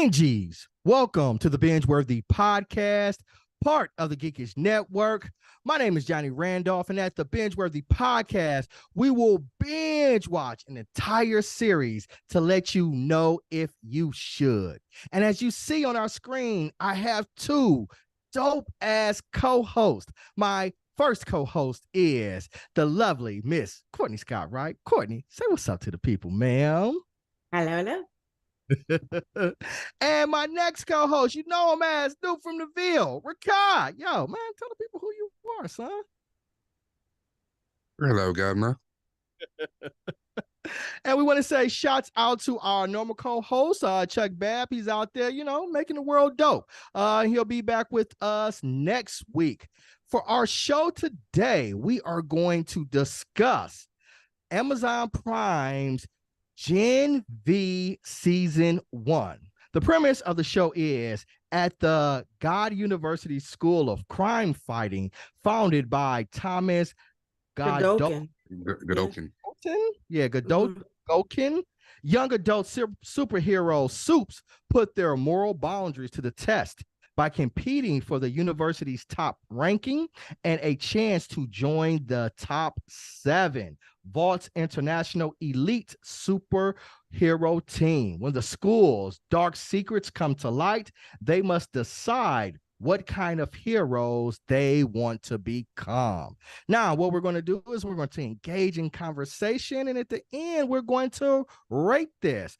Bingies, welcome to the BingeWorthy Podcast, part of the Geekish Network. My name is Johnny Randolph, and at the BingeWorthy Podcast, we will binge watch an entire series to let you know if you should. And as you see on our screen, I have two dope ass co-host. My first co-host is the lovely Miss Courtney Scott, right? Courtney, say what's up to the people, ma'am. Hello. And my next co-host, you know him as Snoop from the Ville, Ricard. Yo, man, tell the people who you are, son. Hello, Governor. And we want to say shouts out to our normal co-host, Chuck Babb. He's out there, making the world dope. He'll be back with us next week. For our show today, we are going to discuss Amazon Prime's Gen V Season 1. The premise of the show is at the God University School of Crime Fighting, founded by Thomas Godokin. Godokin. Young adult superhero Soups put their moral boundaries to the test by competing for the university's top ranking and a chance to join the top 7 Vault's international elite superhero team. When the school's dark secrets come to light, they must decide what kind of heroes they want to become. Now, what we're going to do is we're going to engage in conversation, and at the end, we're going to rate this.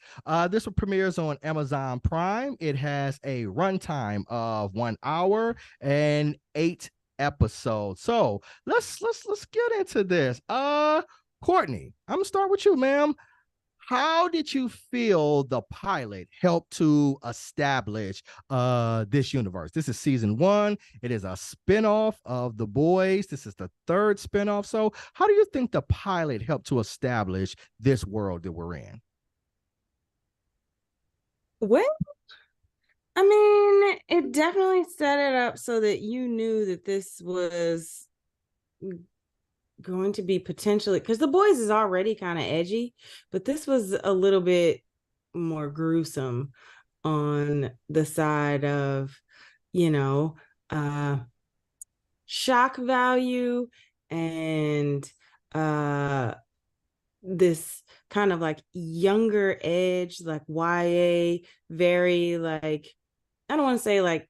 This premieres on Amazon Prime. It has a runtime of 1 hour and 8 episodes. So let's get into this. Courtney, I'm gonna start with you, ma'am. How did you feel the pilot helped to establish this universe? This is season 1. It is a spinoff of The Boys. This is the 3rd spinoff. So how do you think the pilot helped to establish this world that we're in? Well, I mean, it definitely set it up so that you knew that this was going to be potentially, because The Boys is already kind of edgy, but this was a little bit more gruesome on the side of, shock value and this kind of like younger edge, like YA, very like, I don't want to say like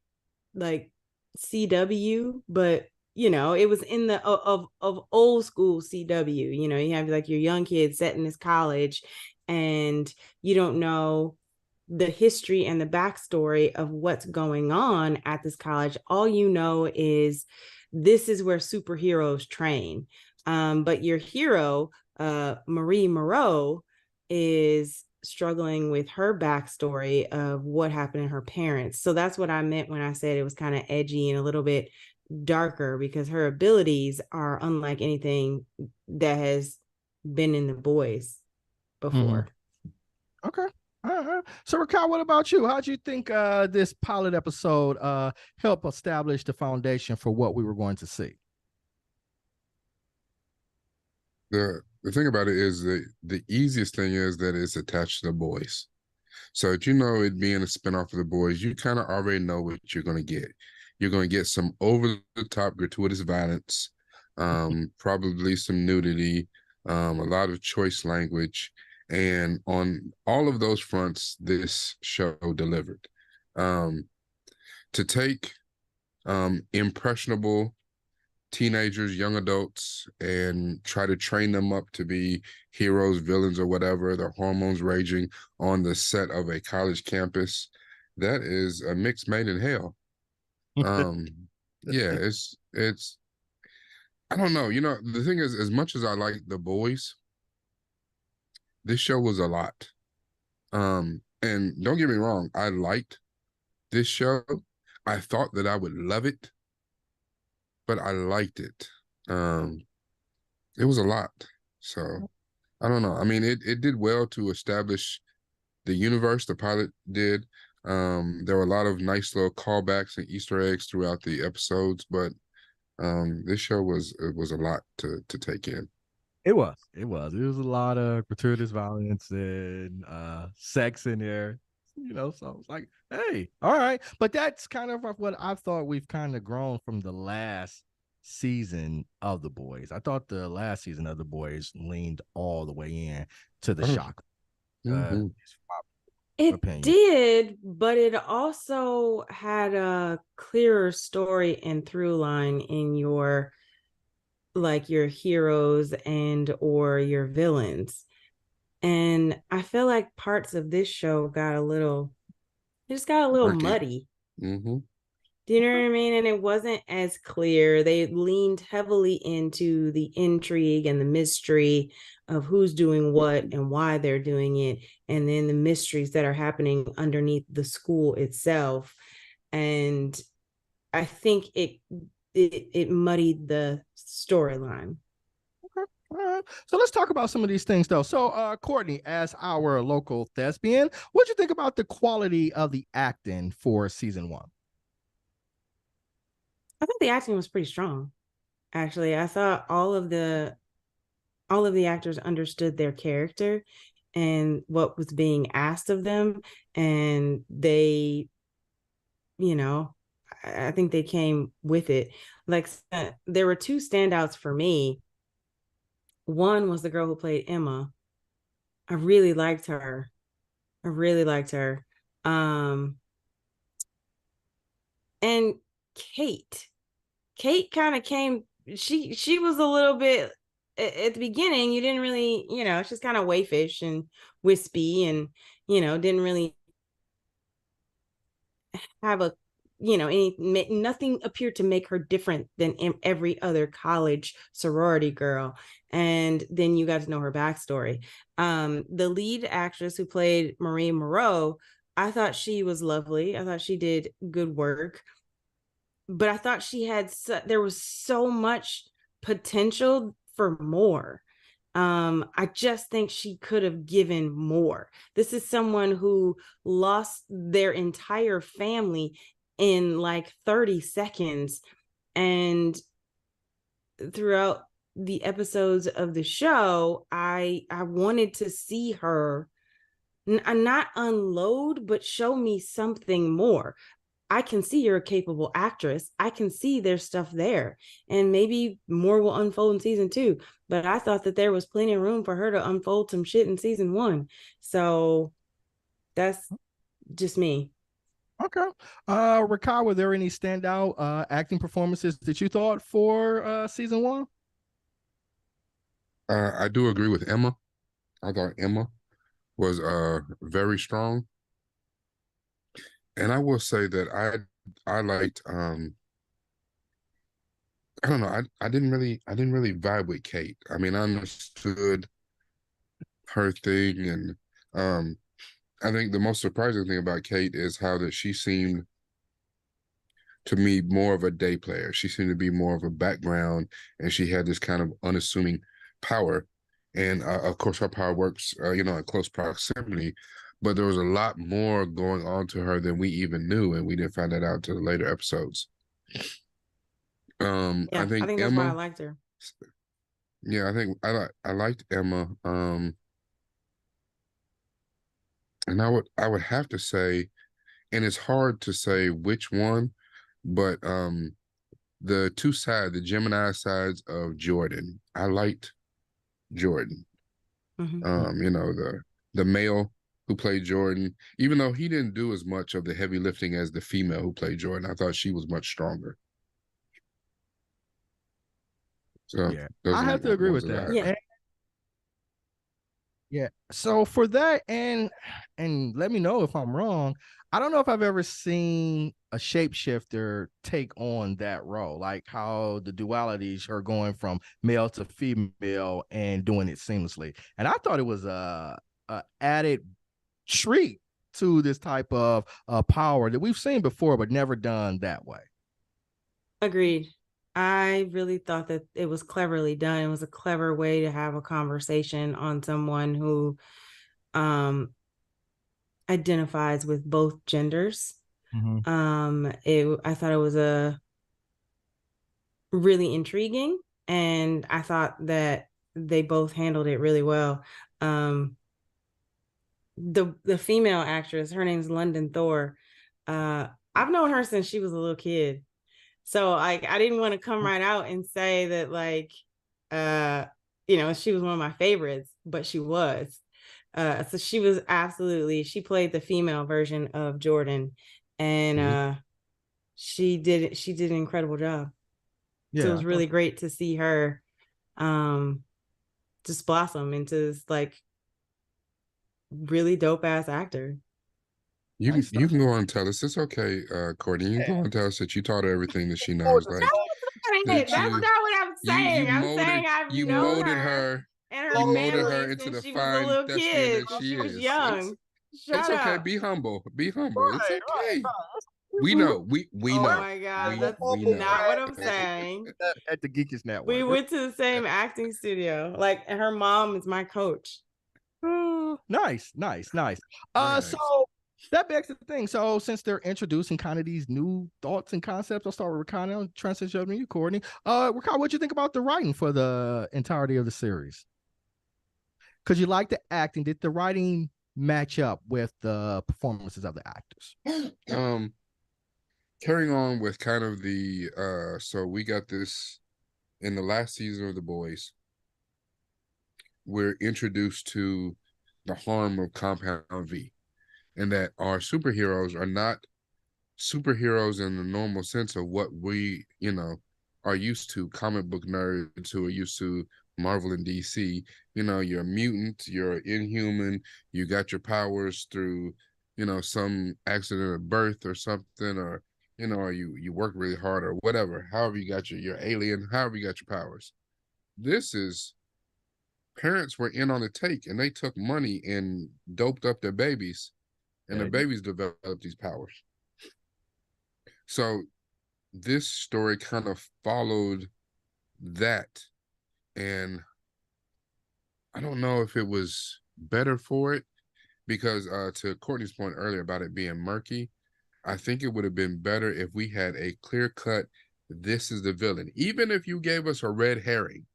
CW, but it was in the of old school CW. You have like your young kids set in this college, and you don't know the history and the backstory of what's going on at this college. All you know is this is where superheroes train. But your hero, Marie Moreau, is struggling with her backstory of what happened to her parents. So that's what I meant when I said it was kind of edgy and a little bit darker, because her abilities are unlike anything that has been in The Boys before. Mm-hmm. Okay. All right. So, Raquel, what about you? How do you think this pilot episode helped establish the foundation for what we were going to see? The thing about it is that the easiest thing is that it's attached to The Boys. So, it being a spinoff of The Boys, you kind of already know what you're going to get. You're going to get some over-the-top gratuitous violence, probably some nudity, a lot of choice language. And on all of those fronts, this show delivered. To take impressionable teenagers, young adults, and try to train them up to be heroes, villains, or whatever, their hormones raging on the set of a college campus, that is a mix made in hell. Yeah, it's I don't know. The thing is, as much as I like The Boys, this show was a lot. And don't get me wrong, I liked this show. I thought that I would love it, but I liked it. It was a lot. So I don't know. I mean, it did well to establish the universe. The pilot did. There were a lot of nice little callbacks and Easter eggs throughout the episodes, but this show was a lot to take in. It was a lot of gratuitous violence and sex in there, so I was like, hey, all right. But that's kind of what I thought we've kind of grown from the last season of The Boys. I thought the last season of The Boys leaned all the way in to the shock. opinion. Did, but it also had a clearer story and through line in your heroes and or your villains. And I feel like parts of this show got a little muddy. Mm-hmm. Do you know what I mean? And it wasn't as clear. They leaned heavily into the intrigue and the mystery of who's doing what and why they're doing it, and then the mysteries that are happening underneath the school itself. And I think it muddied the storyline. So let's talk about some of these things, though. So, Courtney, as our local thespian, what'd you think about the quality of the acting for season 1? I think the acting was pretty strong. Actually, I thought all of the actors understood their character and what was being asked of them, and they, I think they came with it. Like, there were 2 standouts for me. One was the girl who played Emma. I really liked her. And Kate kind of came, she was a little bit at the beginning, you didn't really, she's kind of wayfish and wispy and, didn't really have a, nothing appeared to make her different than every other college sorority girl. And then you got to know her backstory. The lead actress who played Marie Moreau, I thought she was lovely. I thought she did good work, but I thought there was so much potential for more. I just think she could have given more. This is someone who lost their entire family in like 30 seconds. And throughout the episodes of the show, I wanted to see her not unload, but show me something more. I can see you're a capable actress. I can see there's stuff there, and maybe more will unfold in season 2. But I thought that there was plenty of room for her to unfold some shit in season 1. So that's just me. Okay. Rakai, were there any standout acting performances that you thought for season 1? I do agree with Emma. I thought Emma was very strong. And I will say that I liked I don't know, I didn't really vibe with Kate. I mean, I understood her thing, and I think the most surprising thing about Kate is how that she seemed to me more of a day player. She seemed to be more of a background, and she had this kind of unassuming power. And of course, her power works, in close proximity. But there was a lot more going on to her than we even knew, and we didn't find that out until the later episodes. Yeah, I think that's Emma, why I liked her. Yeah, I think I liked Emma. And I would have to say, and it's hard to say which one, but the Gemini sides of Jordan. I liked Jordan. Mm-hmm. The male who played Jordan, even though he didn't do as much of the heavy lifting as the female who played Jordan, I thought she was much stronger. So yeah, I have to agree with that. Yeah. Yeah. So for that, and let me know if I'm wrong, I don't know if I've ever seen a shapeshifter take on that role, like how the dualities are going from male to female and doing it seamlessly. And I thought it was a added treat to this type of power that we've seen before, but never done that way. Agreed. I really thought that it was cleverly done. It was a clever way to have a conversation on someone who identifies with both genders. Mm-hmm. I thought it was a really intriguing, and I thought that they both handled it really well. The female actress, her name's London Thor. I've known her since she was a little kid. So I didn't want to come right out and say that she was one of my favorites, but she was. So she was she played the female version of Jordan, and she did an incredible job. Yeah. So it was really great to see her just blossom into this like really dope ass actor. You can go on and tell us. It's okay, Courtney. You can go on and tell us that you taught her everything that she knows. Like That's not what I'm saying. I'm saying I've known molded her and her you molded family her into since the she was a fine little thespian kid, that she was is. young. It's okay. Up. Be humble. Be humble. It's okay. Right. We know. We Oh know. my God, that's we know. not what I'm saying. At the Geekish Network. We went to the same acting studio. Like, and her mom is my coach. Nice. So that begs the thing. So since they're introducing kind of these new thoughts and concepts, I'll start with Ricardo, transition to you, Courtney. Ricardo, what'd you think about the writing for the entirety of the series? Because you like the acting. Did the writing match up with the performances of the actors? Carrying on with kind of the so we got this in the last season of The Boys. We're introduced to the harm of Compound V, and that our superheroes are not superheroes in the normal sense of what we, are used to. Comic book nerds who are used to Marvel and DC. You're a mutant, you're inhuman, you got your powers through, some accident of birth or something, or or you work really hard or whatever. However you got you're alien, however you got your powers. This is parents were in on the take, and they took money and doped up their babies, and the babies developed these powers. So this story kind of followed that, and I don't know if it was better for it, because to Courtney's point earlier about it being murky, I think it would have been better if we had a clear-cut, this is the villain. Even if you gave us a red herring,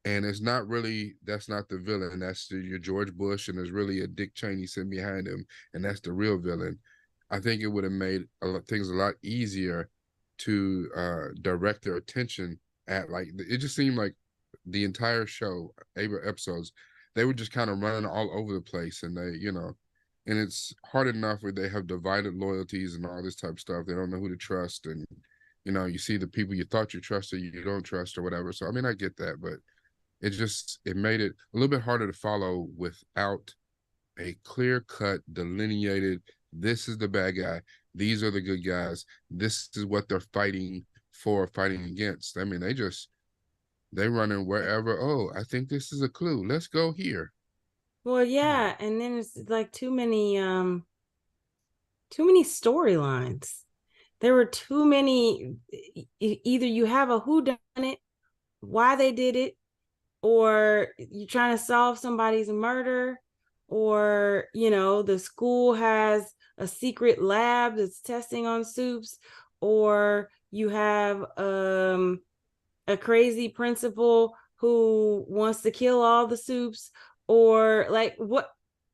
and it's not really, that's not the villain. That's your George Bush, and there's really a Dick Cheney sitting behind him, and that's the real villain. I think it would have made things a lot easier to direct their attention at. Like, it just seemed like the entire show, 8 episodes, they were just kind of running all over the place, and they, and it's hard enough where they have divided loyalties and all this type of stuff. They don't know who to trust, and you see the people you thought you trusted, you don't trust or whatever. So I mean, I get that, but it made it a little bit harder to follow without a clear-cut, delineated, this is the bad guy, these are the good guys, this is what they're fighting for, fighting against. I mean, they running wherever. Oh, I think this is a clue, let's go here. Well, yeah, and then it's like too many storylines. There were too many. Either you have a whodunit, why they did it, or you're trying to solve somebody's murder, or the school has a secret lab that's testing on soups, or you have a crazy principal who wants to kill all the soups, or like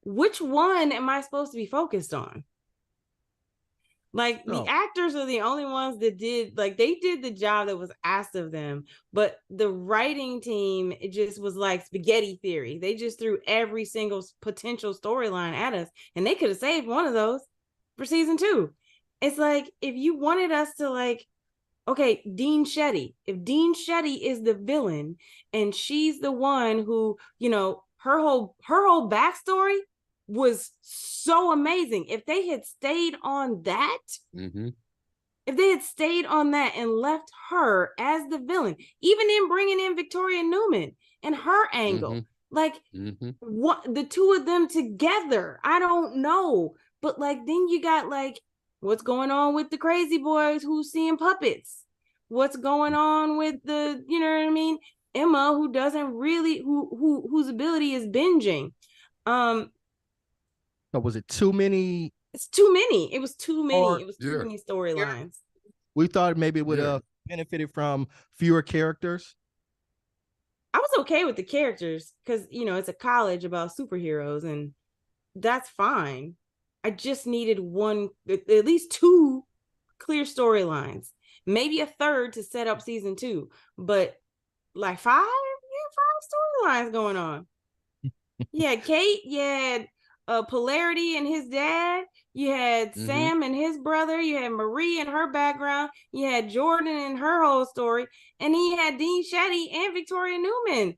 which one am I supposed to be focused on? Like, the actors are the only ones that did the job that was asked of them, but the writing team, it just was like spaghetti theory. They just threw every single potential storyline at us, and they could have saved one of those for season 2. It's like, if you wanted us to, like, okay, Dean Shetty, if Dean Shetty is the villain and she's the one who, her whole backstory was so amazing. If they had stayed on that, if they had stayed on that and left her as the villain, even in bringing in Victoria Newman and her angle, like, what, the two of them together, I don't know. But like, then you got like, what's going on with the crazy boys who's seeing puppets? What's going on with the, you know what I mean? Emma, who doesn't really, whose ability is binging. So was it too many? It's too many. It was too many. It was too many storylines. We thought maybe it would have benefited from fewer characters. I was okay with the characters because, it's a college about superheroes, and that's fine. I just needed at least 2 clear storylines, maybe a third to set up season 2, but like 5 storylines going on. You had Kate, you had Polarity and his dad, you had Sam and his brother, you had Marie and her background, you had Jordan and her whole story, and he had Dean Shetty and Victoria Newman.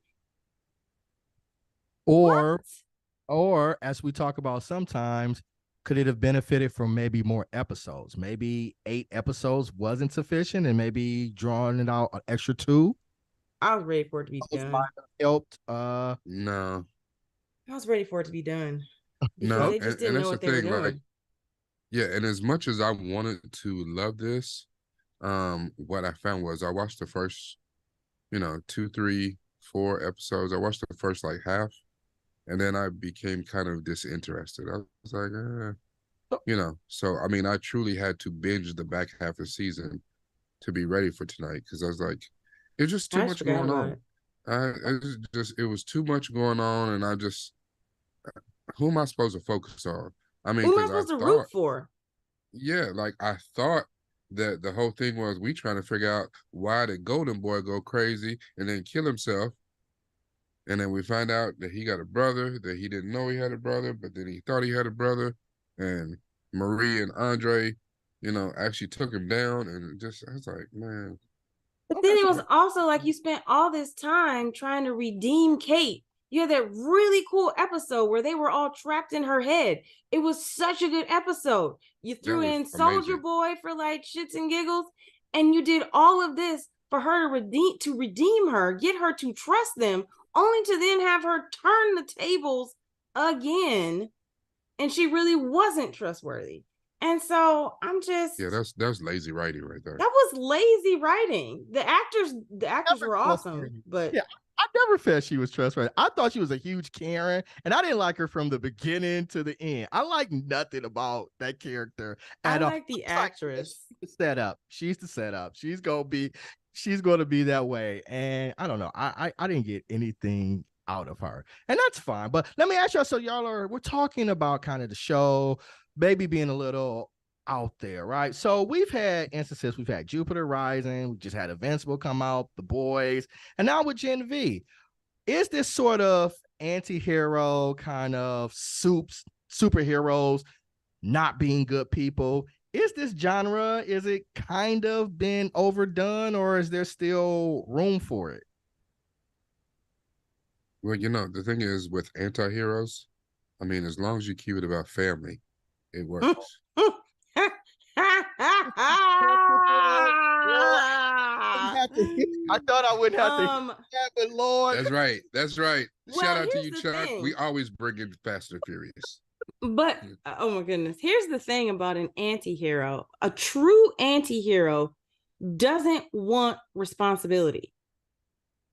Or as we talk about sometimes, could it have benefited from maybe more episodes? Maybe 8 episodes wasn't sufficient, and maybe drawing it out an extra 2. I was ready for it to be done. Might have helped. No. I was ready for it to be done. No, they just didn't know what they were doing. Like, yeah, and as much as I wanted to love this, what I found was I watched the first, 2, 3, 4 episodes. I watched the first like half, and then I became kind of disinterested. I was like, So I mean, I truly had to binge the back half of the season to be ready for tonight because I was like, it's just too much going on. It was too much going on, and I just, who am I supposed to focus on? I mean, who am I supposed to root for? Yeah, like I thought that the whole thing was we trying to figure out why did Golden Boy go crazy and then kill himself, and then we find out that he got a brother that he didn't know he had a brother, but then he thought he had a brother, and Marie and Andre, actually took him down, and just I was like, man. But then it was also like you spent all this time trying to redeem Kate. You had that really cool episode where they were all trapped in her head. It was such a good episode. You threw in Soldier Boy for like shits and giggles, and you did all of this for her to redeem her, get her to trust them, only to then have her turn the tables again, and she really wasn't trustworthy. And so I'm just that's lazy writing right there. That was lazy writing. The actors were awesome, but yeah, I never felt she was trustworthy. I thought she was a huge Karen, and I didn't like her from the beginning to the end. I like nothing about that character at all. I like the actress. She's the setup. She's the setup. She's gonna be that way. And I don't know. I didn't get anything out of her, and that's fine. But let me ask y'all. So we're talking about kind of the show, maybe being a little out there, right? So we've had instances. We've had Jupiter Rising. We just had Invincible come out, The Boys, and now with Gen V. Is this sort of anti-hero kind of superheroes not being good people? Is this genre, is it kind of been overdone, or is there still room for it? Well, the thing is with anti-heroes, I mean, as long as you keep it about family, it works. I thought I wouldn't have to. But Lord, that's right. Well, shout out to you, Chuck. We always bring in Fast and Furious. But oh my goodness, here's the thing about an anti-hero. A true anti-hero doesn't want responsibility.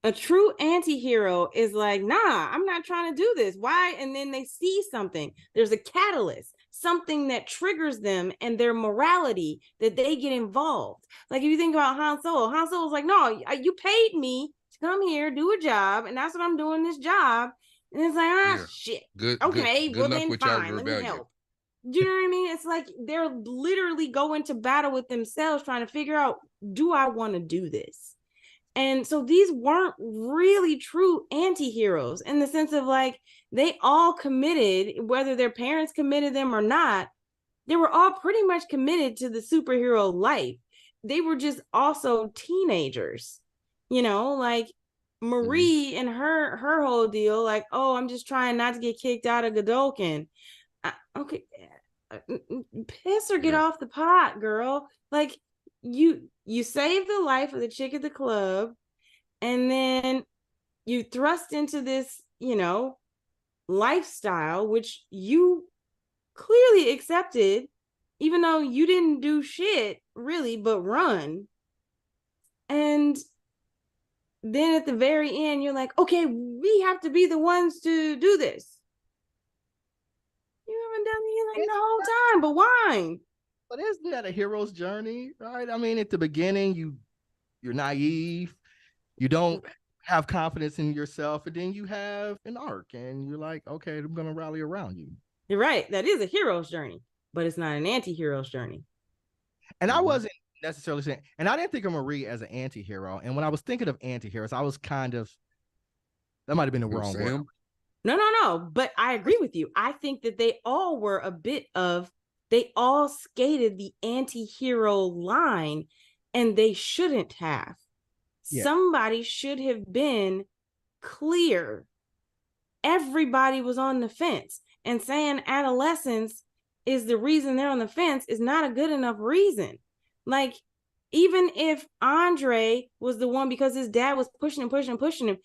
A true anti-hero is like, nah, I'm not trying to do this. Why? And then they see something. There's a catalyst, something that triggers them and their morality that they get involved. Like if you think about Han Solo was like, no, you paid me to come here, do a job, and that's what I'm doing, this job. And it's like, shit. Okay, well then fine, let me help. Do you know what I mean? It's like they're literally going to battle with themselves trying to figure out, do I want to do this? And so these weren't really true anti-heroes in the sense of like, they all committed, whether their parents committed them or not, they were all pretty much committed to the superhero life. They were just also teenagers, like Marie and her whole deal, like, oh, I'm just trying not to get kicked out of Godolkin. Okay, piss or get off the pot, girl. Like, you saved the life of the chick at the club, and then you thrust into this, lifestyle, which you clearly accepted, even though you didn't do shit really but run. And then at the very end, you're like, okay, we have to be the ones to do this. You haven't done anything the whole time, but why? But isn't that a hero's journey, right? I mean, at the beginning, you're naive, you don't have confidence in yourself, and then you have an arc, and you're like, okay, I'm gonna rally around you. You're right. That is a hero's journey, but it's not an anti-hero's journey. And I wasn't necessarily saying, and I didn't think of Marie as an anti-hero. And when I was thinking of anti-heroes, I was kind of, that might have been the wrong word. No. But I agree with you. I think that they all were they all skated the anti-hero line, and they shouldn't have. Yeah. Somebody should have been clear. Everybody was on the fence, and saying adolescence is the reason they're on the fence is not a good enough reason. Like, even if Andre was the one because his dad was pushing him,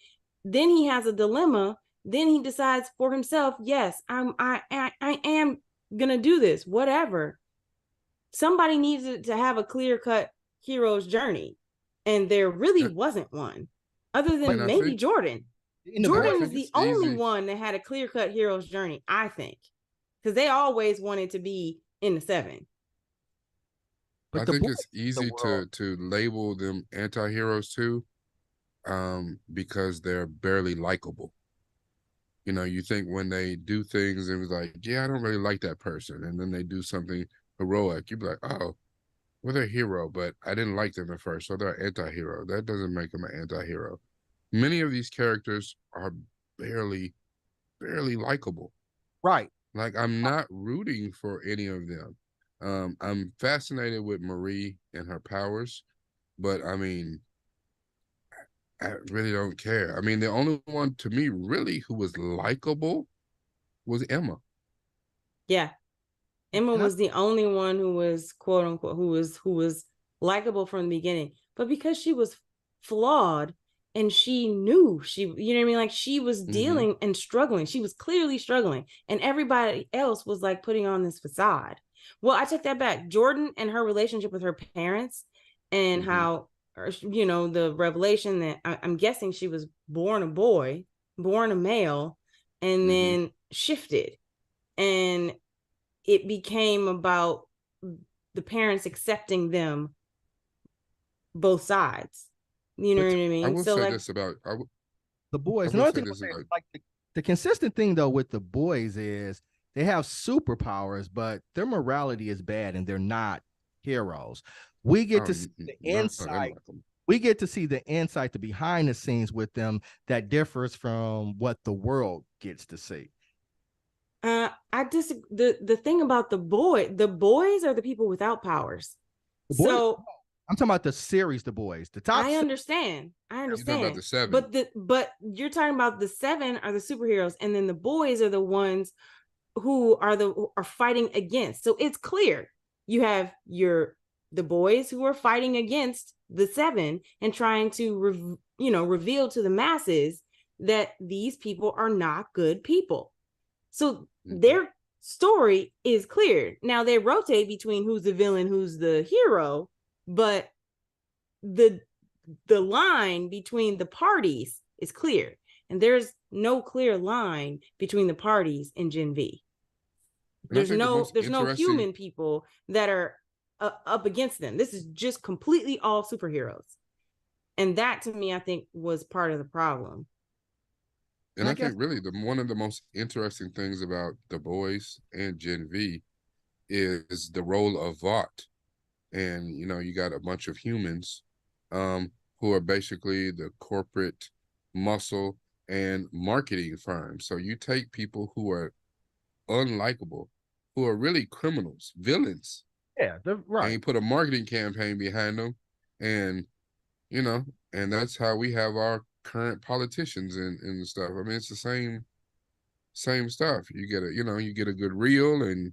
then he has a dilemma. Then he decides for himself, yes, I am gonna do this, whatever. Somebody needed to have a clear-cut hero's journey, and there really wasn't one, other than maybe Jordan. Jordan is the only one that had a clear-cut hero's journey, I think, because they always wanted to be in the 7. But I think it's easy to label them anti-heroes too, because they're barely likable. You know, you think when they do things, it was like, yeah, I don't really like that person. And then they do something heroic. You'd be like, oh, well, they're a hero, but I didn't like them at first. So they're anti-hero. That doesn't make them an anti-hero. Many of these characters are barely likable. Right. Like, I'm not rooting for any of them. I'm fascinated with Marie and her powers, but I mean, I really don't care. I mean, the only one to me really who was likable was Emma. Yeah. Emma was the only one who was quote unquote who was likable from the beginning. But because she was flawed and she knew you know what I mean? Like, she was dealing and struggling. She was clearly struggling. And everybody else was like putting on this facade. Well, I take that back. Jordan and her relationship with her parents and how, you know, the revelation that I'm guessing she was born a boy, born a male, and then shifted. And it became about the parents accepting them, both sides. You know what I mean? I will say this about the boys. Another thing like the consistent thing though with the boys is they have superpowers, but their morality is bad and they're not heroes. We get to see the insight. We get to see the insight, the behind the scenes with them that differs from what the world gets to see. I disagree. The thing about the boys are the people without powers. So I'm talking about the series, the boys, the top. I understand. You're talking about the 7. But you're talking about the 7 are the superheroes, and then the boys are the ones who are fighting against. So it's clear. You have the boys who are fighting against the 7 and trying to reveal to the masses that these people are not good people. So their story is clear. Now they rotate between who's the villain, who's the hero, but the line between the parties is clear. And there's no clear line between the parties in Gen V. There's no human people that are up against them. This is just completely all superheroes. And that, to me, I think was part of the problem. And I think really one of the most interesting things about the boys and Gen V is the role of Vought. And, you know, you got a bunch of humans who are basically the corporate muscle and marketing firms. So you take people who are unlikable, who are really criminals, villains. Yeah, they're right. And you put a marketing campaign behind them, and, you know, and that's how we have our current politicians and stuff. I mean, it's the same stuff. You get a good reel, and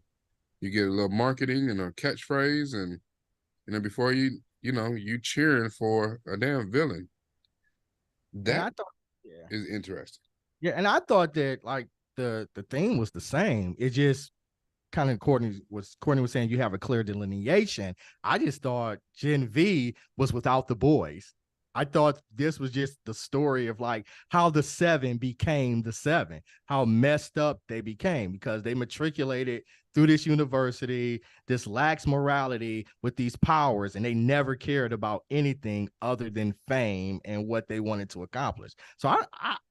you get a little marketing and a catchphrase, and before you cheering for a damn villain. That is interesting. Yeah, and I thought that like the theme was the same. It just kind of Courtney was saying you have a clear delineation. I just thought Gen V was without the boys. I thought this was just the story of like how the 7 became the 7, how messed up they became because they matriculated through this university, this lax morality with these powers, and they never cared about anything other than fame and what they wanted to accomplish. So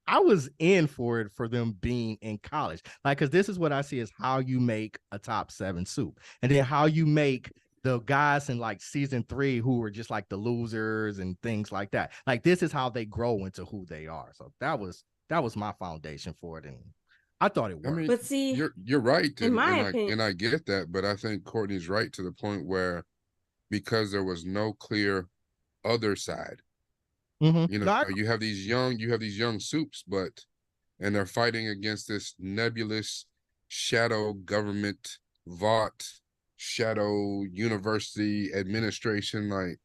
I was in for it for them being in college, like, because this is what I see as how you make a top 7 soup, and then how you make the guys in like season 3 who were just like the losers and things like that. Like, this is how they grow into who they are. So that was my foundation for it. And I thought it I worked. mean, But see, you're right, in my opinion, and I get that, but I think Courtney's right to the point where because there was no clear other side. You know, No, you have these young soups, and they're fighting against this nebulous shadow government, Vought, shadow university administration. Like,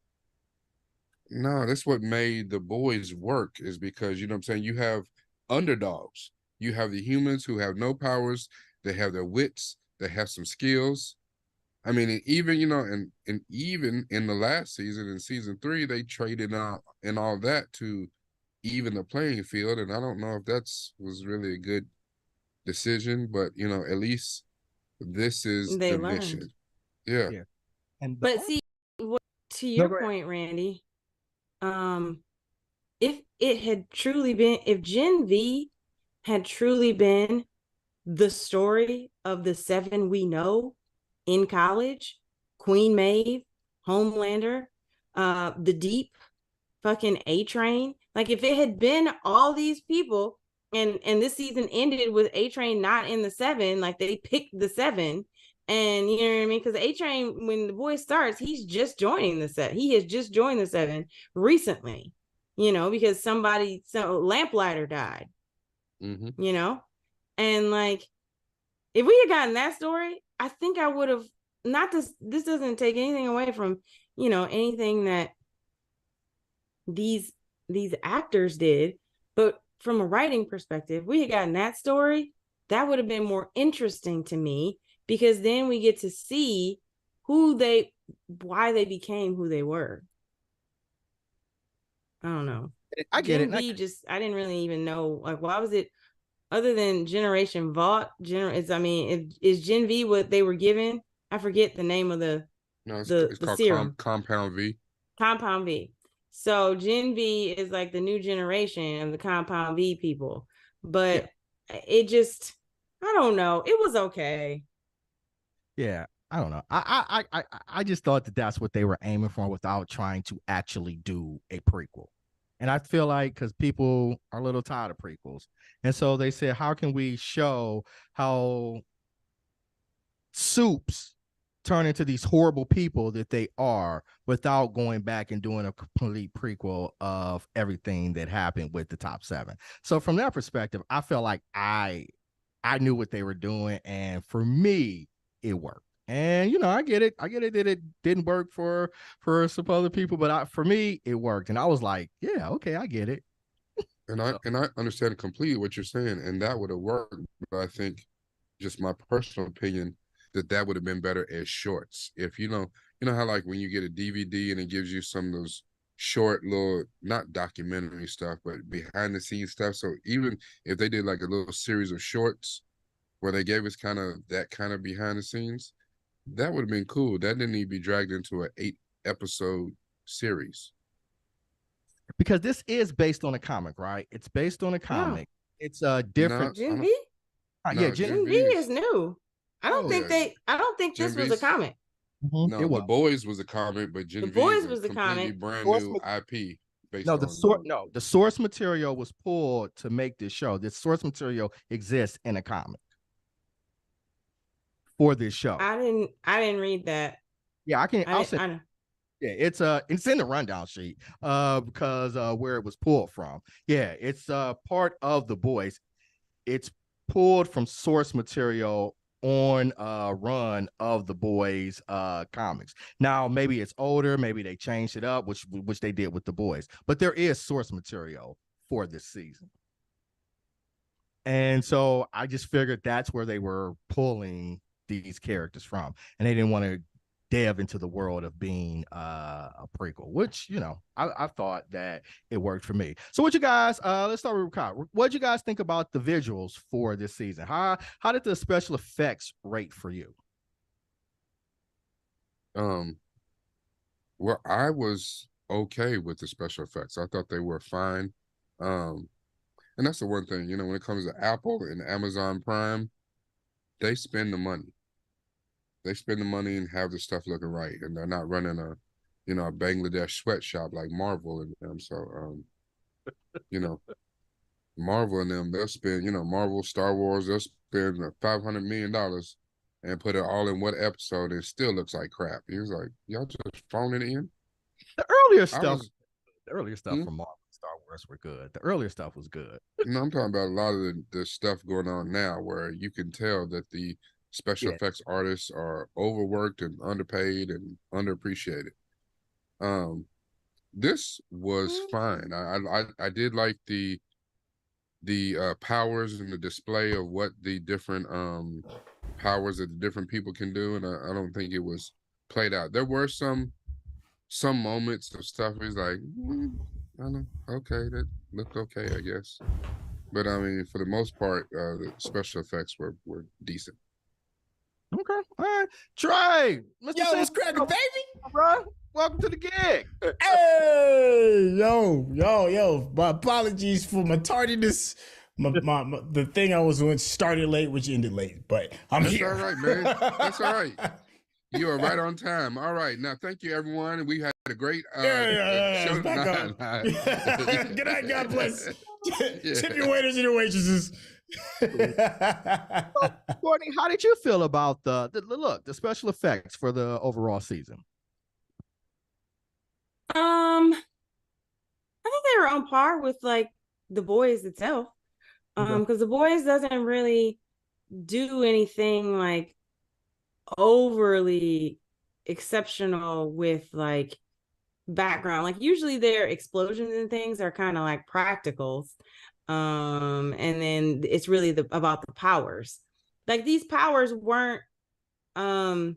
no, that's what made the boys work, is because, you know what I'm saying, you have underdogs. You have the humans who have no powers, they have their wits, they have some skills. I mean, and even, and even in the last season, in season 3, they traded out and all that to even the playing field. And I don't know if that's was really a good decision, but at least this is they the learned. mission. Yeah. yeah. And But see, to No, your go ahead. point, Randy, if it had truly been, if Gen V had truly been the story of the 7 we know in college, Queen Maeve, Homelander, the Deep, fucking A-Train, like if it had been all these people, and this season ended with A-Train not in the 7, like they picked the 7, and you know what I mean, because A-Train, when the boy starts, he's just joining the 7. He has just joined the 7 recently, because Lamplighter died, Mm-hmm. and like if we had gotten that story, I think I would have not this doesn't take anything away from, anything that these actors did, but from a writing perspective, we had gotten that story, that would have been more interesting to me, because then we get to see why they became who they were. I don't know. I get Gen it. V I didn't really even know, like, why was it other than Generation Vought? Is Gen V what they were given? I forget the name of the No, it's the called serum. Compound V. Compound V. So Gen V is like the new generation of the Compound V people. But it just, I don't know. It was okay. Yeah, I don't know. I just thought that that's what they were aiming for without trying to actually do a prequel. And I feel like because people are a little tired of prequels, and so they said, how can we show how soups turn into these horrible people that they are without going back and doing a complete prequel of everything that happened with the top 7. So from that perspective, I felt like I knew what they were doing, and for me, it worked. And I get it that it didn't work for some other people, but for me, it worked, and I was like, yeah, okay, I get it. And I understand completely what you're saying, and that would have worked. But I think, just my personal opinion, that would have been better as shorts. If you know how, like, when you get a DVD and it gives you some of those short little, not documentary stuff, but behind the scenes stuff. So even if they did like a little series of shorts where they gave us that kind of behind the scenes, that would have been cool. That didn't need to be dragged into an 8-episode series. Because this is based on a comic, right? It's based on a comic. It's a different. Gen V? Yeah, Gen V is new. I don't think Gen this was a V's, comic. No, it The was. Boys was a comic, but Gen The V is Boys a was the completely comic. brand new IP based on. The source material was pulled to make this show. This source material exists in a comic for this show. I didn't read that. Yeah, I'll send. Yeah, it's in the rundown sheet because where it was pulled from. Yeah, it's part of The Boys. It's pulled from source material on run of The Boys comics. Now maybe it's older, maybe they changed it up, which they did with The Boys, but there is source material for this season. And so I just figured that's where they were pulling these characters from, and they didn't want to delve into the world of being a prequel, which I thought that it worked for me. So what you guys, let's start with Kyle. What you guys think about the visuals for this season? How did the special effects rate for you? Well, I was okay with the special effects. I thought they were fine. And that's the one thing, when it comes to Apple and Amazon Prime, they spend the money. They spend the money and have the stuff looking right, and they're not running a Bangladesh sweatshop like Marvel and them. So, Marvel and them, they'll spend, Marvel, Star Wars, they'll spend $500 million and put it all in one episode, and it still looks like crap. He was like, y'all just phoning it in? The earlier I stuff, was, the earlier stuff from Marvel and Star Wars were good. The earlier stuff was good. no, I'm talking about a lot of the stuff going on now where you can tell that the special effects artists are overworked and underpaid and underappreciated. This was fine. I did like the powers and the display of what the different powers that the different people can do, and I don't think it was played out. There were some moments of stuff where he's like, I don't know, okay, that looked okay, I guess. But I mean, for the most part, the special effects were decent. Okay, all right, Trey, Mr. Yo, what's cracking, baby? Bro, welcome to the gig. Hey, yo. My apologies for my tardiness. The thing I was doing started late, which ended late, but I'm here. That's all right, man. That's all right. You are right on time. All right. Now, thank you, everyone. We had a great show tonight. Good night. God bless. Tip your waiters and your waitresses. So, Courtney, how did you feel about the special effects for the overall season? I think they were on par with like The Boys itself. Because The Boys doesn't really do anything like overly exceptional with like background. Like usually their explosions and things are kind of like practicals. And then it's really about the powers. Like these powers weren't they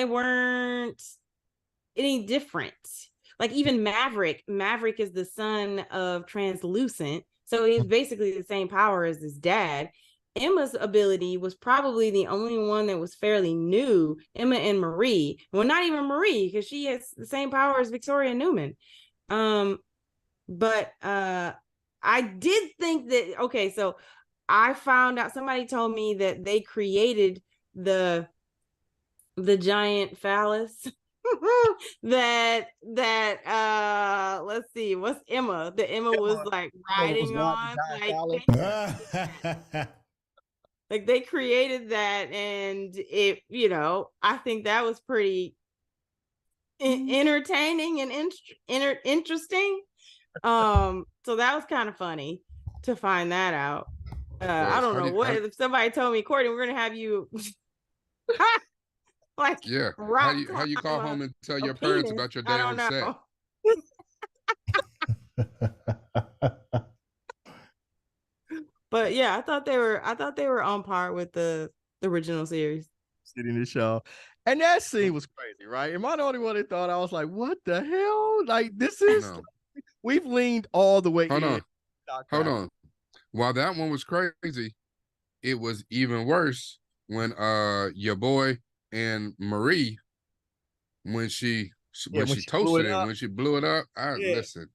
weren't any different. Like even Maverick is the son of Translucent, so he's basically the same power as his dad. Emma's ability was probably the only one that was fairly new. Emma and Marie, well, not even Marie, because she has the same power as Victoria Newman. But I did think that, okay, so I found out, somebody told me that they created the giant phallus that let's see, what's Emma? The Emma was like riding on, like they created that, and it, I think that was pretty entertaining and interesting. So that was kind of funny to find that out. I don't know what if somebody told me, Courtney, we're gonna have you like how you call home and tell your parents about your day on set. But yeah, I thought they were on par with the original series. Sitting the show. And that scene was crazy, right? Am I the only one that thought? I was like, what the hell? Like, this is we've leaned all the way in. Hold on. While that one was crazy, it was even worse when your boy and Marie, when she toasted it, when she blew it up, listen,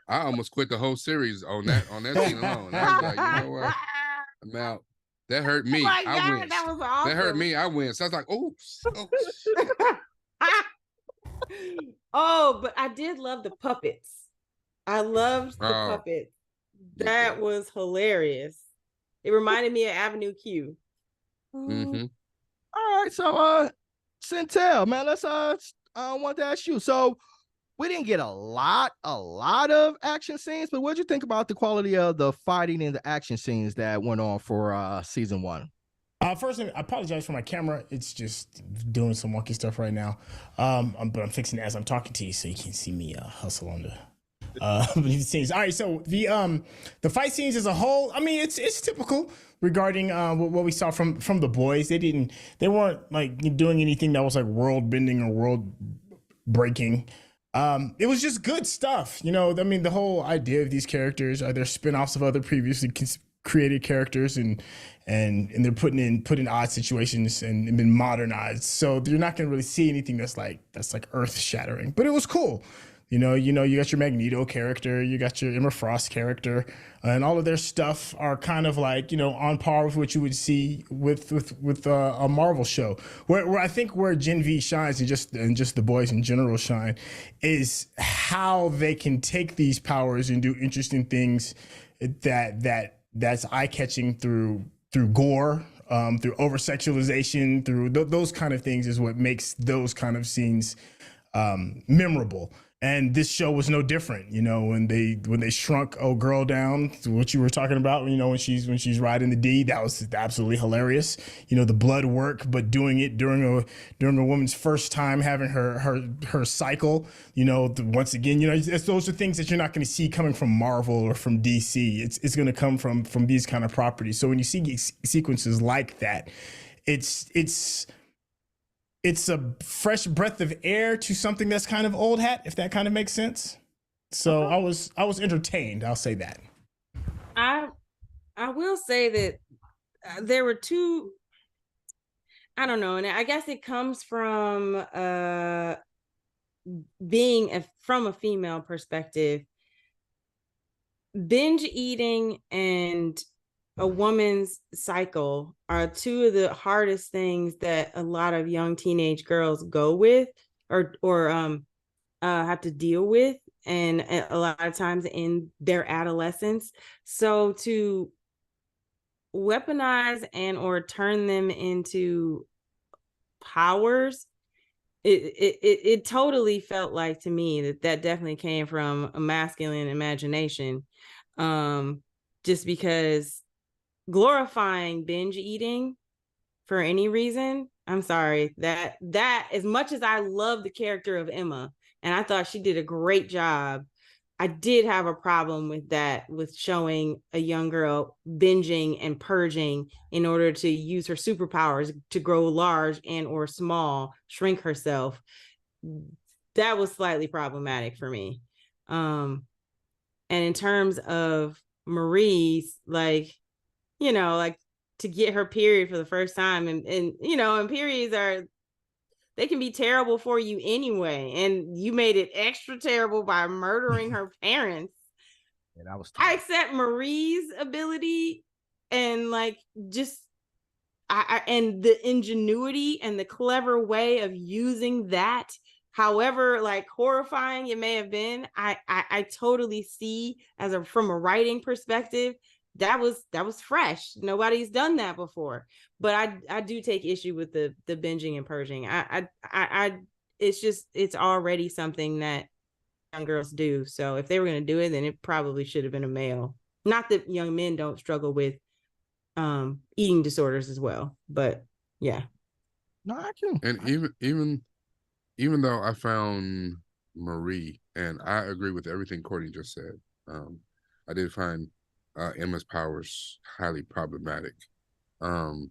I almost quit the whole series on that scene alone. I was like, you know what? I'm out. That hurt me. Oh my I God, went. that was awesome. That hurt me. I went. So I was like, oops. Oh, but I did love the puppets. I loved the puppets. That was hilarious. It reminded me of Avenue Q. Mm-hmm. All right, so Centel, man, let's I want to ask you. So we didn't get a lot of action scenes, but what did you think about the quality of the fighting and the action scenes that went on for season 1? First, I apologize for my camera. It's just doing some wonky stuff right now. But I'm fixing it as I'm talking to you, so you can see me hustle on the scenes. All right, so the fight scenes as a whole, I mean, it's typical regarding what we saw from the boys. They weren't like doing anything that was like world bending or world breaking. It was just good stuff, I mean, the whole idea of these characters are they're spinoffs of other previously created characters, and they're put in odd situations and been modernized. So you're not gonna really see anything that's like earth shattering. But it was cool. You got your Magneto character, you got your Emma Frost character, and all of their stuff are kind of like, on par with what you would see with a Marvel show. Where I think where Gen V shines and just the boys in general shine is how they can take these powers and do interesting things that's eye catching through gore, through over sexualization, through those kind of things is what makes those kind of scenes memorable. And this show was no different, when they shrunk old girl down to what you were talking about, when she's riding the D, that was absolutely hilarious. The blood work, but doing it during a woman's first time having her cycle, once again, those are things that you're not going to see coming from Marvel or from DC. It's going to come from these kind of properties. So when you see sequences like that, it's a fresh breath of air to something that's kind of old hat, if that kind of makes sense. So I was entertained. I'll say that. I will say that there were two. I don't know, and I guess it comes from being from a female perspective. Binge eating and a woman's cycle are two of the hardest things that a lot of young teenage girls go with or have to deal with, and a lot of times in their adolescence. So to weaponize and or turn them into powers, it totally felt like to me that definitely came from a masculine imagination, just because glorifying binge eating for any reason, I'm sorry, that as much as I love the character of Emma and I thought she did a great job, I did have a problem with that, with showing a young girl binging and purging in order to use her superpowers to grow large and or small, shrink herself. That was slightly problematic for me. And in terms of Marie's, like to get her period for the first time, and periods they can be terrible for you anyway, and you made it extra terrible by murdering her parents. Yeah, that was tough. I accept Marie's ability and and the ingenuity and the clever way of using that, however horrifying it may have been. I totally see from a writing perspective, that was fresh. Nobody's done that before. But I do take issue with the binging and purging. It's already something that young girls do. So if they were going to do it, then it probably should have been a male. Not that young men don't struggle with eating disorders as well, but yeah. No, I can. And even though I found Marie, and I agree with everything Courtney just said, I did find Emma's powers highly problematic. And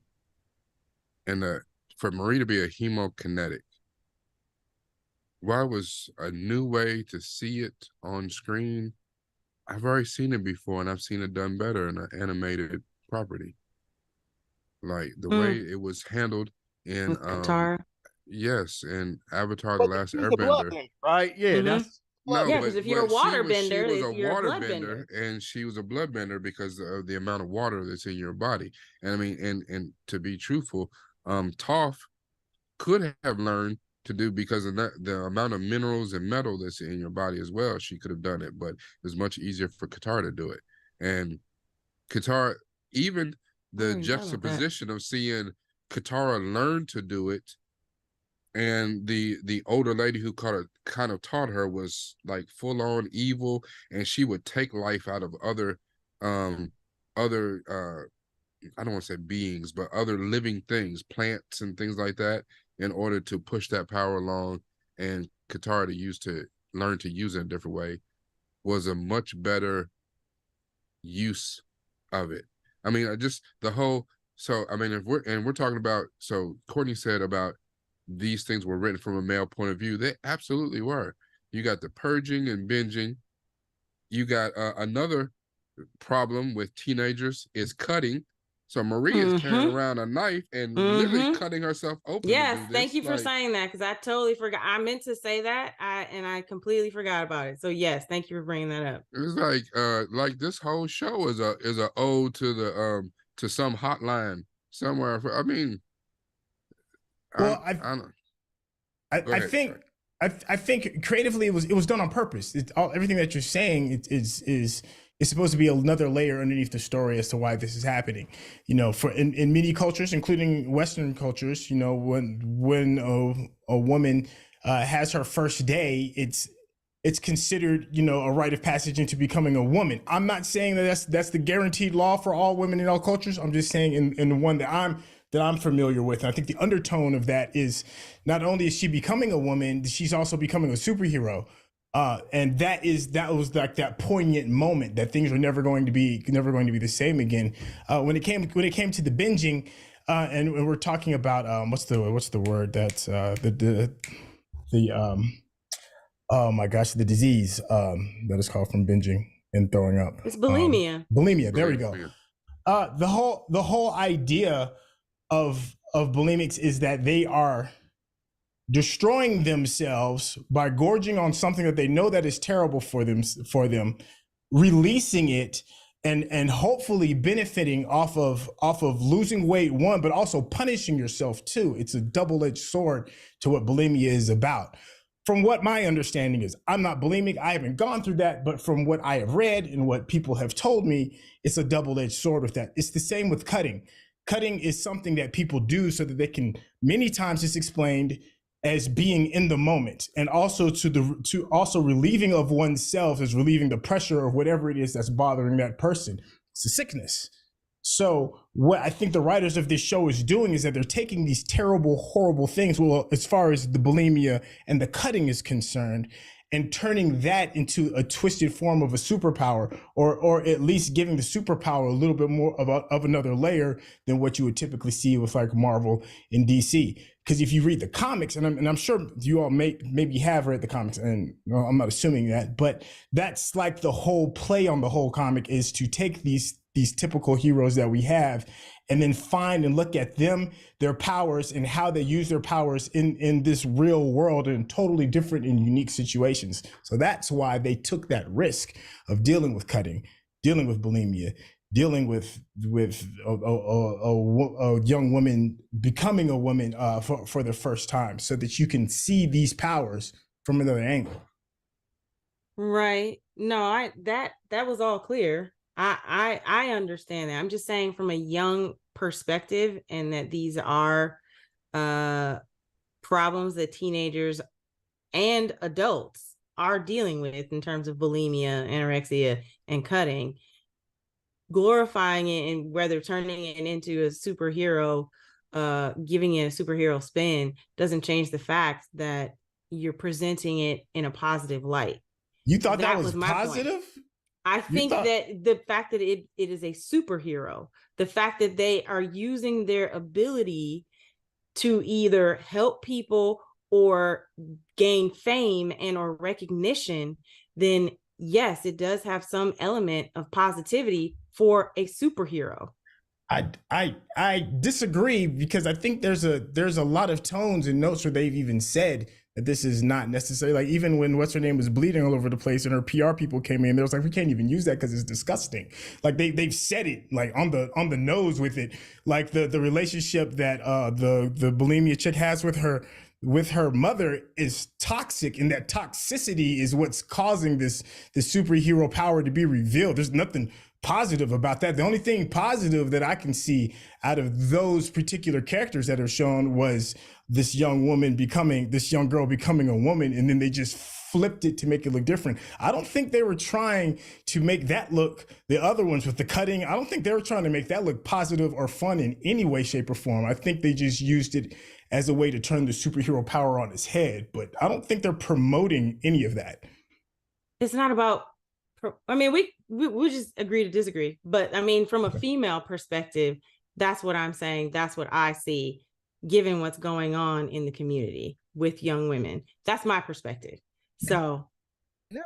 for Marie to be a hemokinetic, while it was a new way to see it on screen, I've already seen it before, and I've seen it done better in an animated property. Like the way it was handled in with Katara. Yes, and Avatar: The Last Airbender. Bloodbender, right? Yeah, that's no, yeah, because if you're a waterbender, she was a waterbender, and she was a bloodbender because of the amount of water that's in your body. And I mean, and to be truthful, Toph could have learned to do, because of the amount of minerals and metal that's in your body as well. She could have done it, but it was much easier for Katara to do it. And Katara, even the juxtaposition of seeing Katara learn to do it, and the older lady who kind of taught her was like full on evil, and she would take life out of other I don't want to say beings, but other living things, plants and things like that, in order to push that power along. And Katara to learn to use it in a different way was a much better use of it. I mean, just the whole. So I mean, if we're talking about, so Courtney said about these things were written from a male point of view. They absolutely were. You got the purging and binging. You got another problem with teenagers is cutting. So Marie is carrying around a knife and literally cutting herself open. Yes, to do this. thank you for saying that, because I totally forgot. I meant to say that, I completely forgot about it. So yes, thank you for bringing that up. It's like this whole show is a ode to the to some hotline somewhere. I mean, well, I don't. I think creatively it was done on purpose. Everything that you're saying is supposed to be another layer underneath the story as to why this is happening. You know, for in many cultures, including Western cultures, you know, when a woman has her first day, it's considered, you know, a rite of passage into becoming a woman. I'm not saying that that's the guaranteed law for all women in all cultures. I'm just saying in the one that I'm familiar with. And I think the undertone of that is not only is she becoming a woman, she's also becoming a superhero. And that was like that poignant moment that things were never going to be the same again. When it came to the binging, and we're talking about what's the word that's oh my gosh, the disease that is called from binging and throwing up. It's bulimia. Bulimia. There we go. The whole idea of bulimics is that they are destroying themselves by gorging on something that they know that is terrible for them, releasing it, and hopefully benefiting off of losing weight, one, but also punishing yourself too. It's a double-edged sword to what bulimia is about. From what my understanding is, I'm not bulimic, I haven't gone through that, but from what I have read and what people have told me, it's a double-edged sword with that. It's the same with cutting. Cutting is something that people do so that they can, many times it's explained as being in the moment, and also to also relieving of oneself is relieving the pressure of whatever it is that's bothering that person. It's a sickness. So what I think the writers of this show is doing is that they're taking these terrible, horrible things, well, as far as the bulimia and the cutting is concerned, and turning that into a twisted form of a superpower, or at least giving the superpower a little bit more of another layer than what you would typically see with like Marvel and DC. Because if you read the comics, and I'm sure you all maybe have read the comics, and I'm not assuming that, but that's like the whole play on the whole comic is to take these typical heroes that we have and then find and look at them, their powers, and how they use their powers in this real world in totally different and unique situations. So that's why they took that risk of dealing with cutting, dealing with bulimia, dealing with a young woman becoming a woman for the first time, so that you can see these powers from another angle. Right. No, that was all clear. I understand that. I'm just saying from a young perspective, and that these are problems that teenagers and adults are dealing with in terms of bulimia, anorexia, and cutting. Glorifying it and whether turning it into a superhero, giving it a superhero spin, doesn't change the fact that you're presenting it in a positive light. You thought that was positive? Point. I think that the fact that it is a superhero, the fact that they are using their ability to either help people or gain fame and or recognition, then yes, it does have some element of positivity for a superhero. I disagree, because I think there's a lot of tones and notes where they've even said that this is not necessary. Like even when what's her name was bleeding all over the place and her PR people came in, they was like, we can't even use that because it's disgusting. Like they've said it like on the nose with it. Like the relationship that the bulimia chick has with her mother is toxic, and that toxicity is what's causing this superhero power to be revealed. There's nothing positive about that. The only thing positive that I can see out of those particular characters that are shown was this young girl becoming a woman, and then they just flipped it to make it look different. I don't think they were trying to make that look, the other ones with the cutting, I don't think they were trying to make that look positive or fun in any way, shape, or form. I think they just used it as a way to turn the superhero power on its head, but I don't think they're promoting any of that. It's not about, I mean, we just agree to disagree, but I mean, from a female perspective, that's what I'm saying. That's what I see, given what's going on in the community with young women. That's my perspective. So, yeah,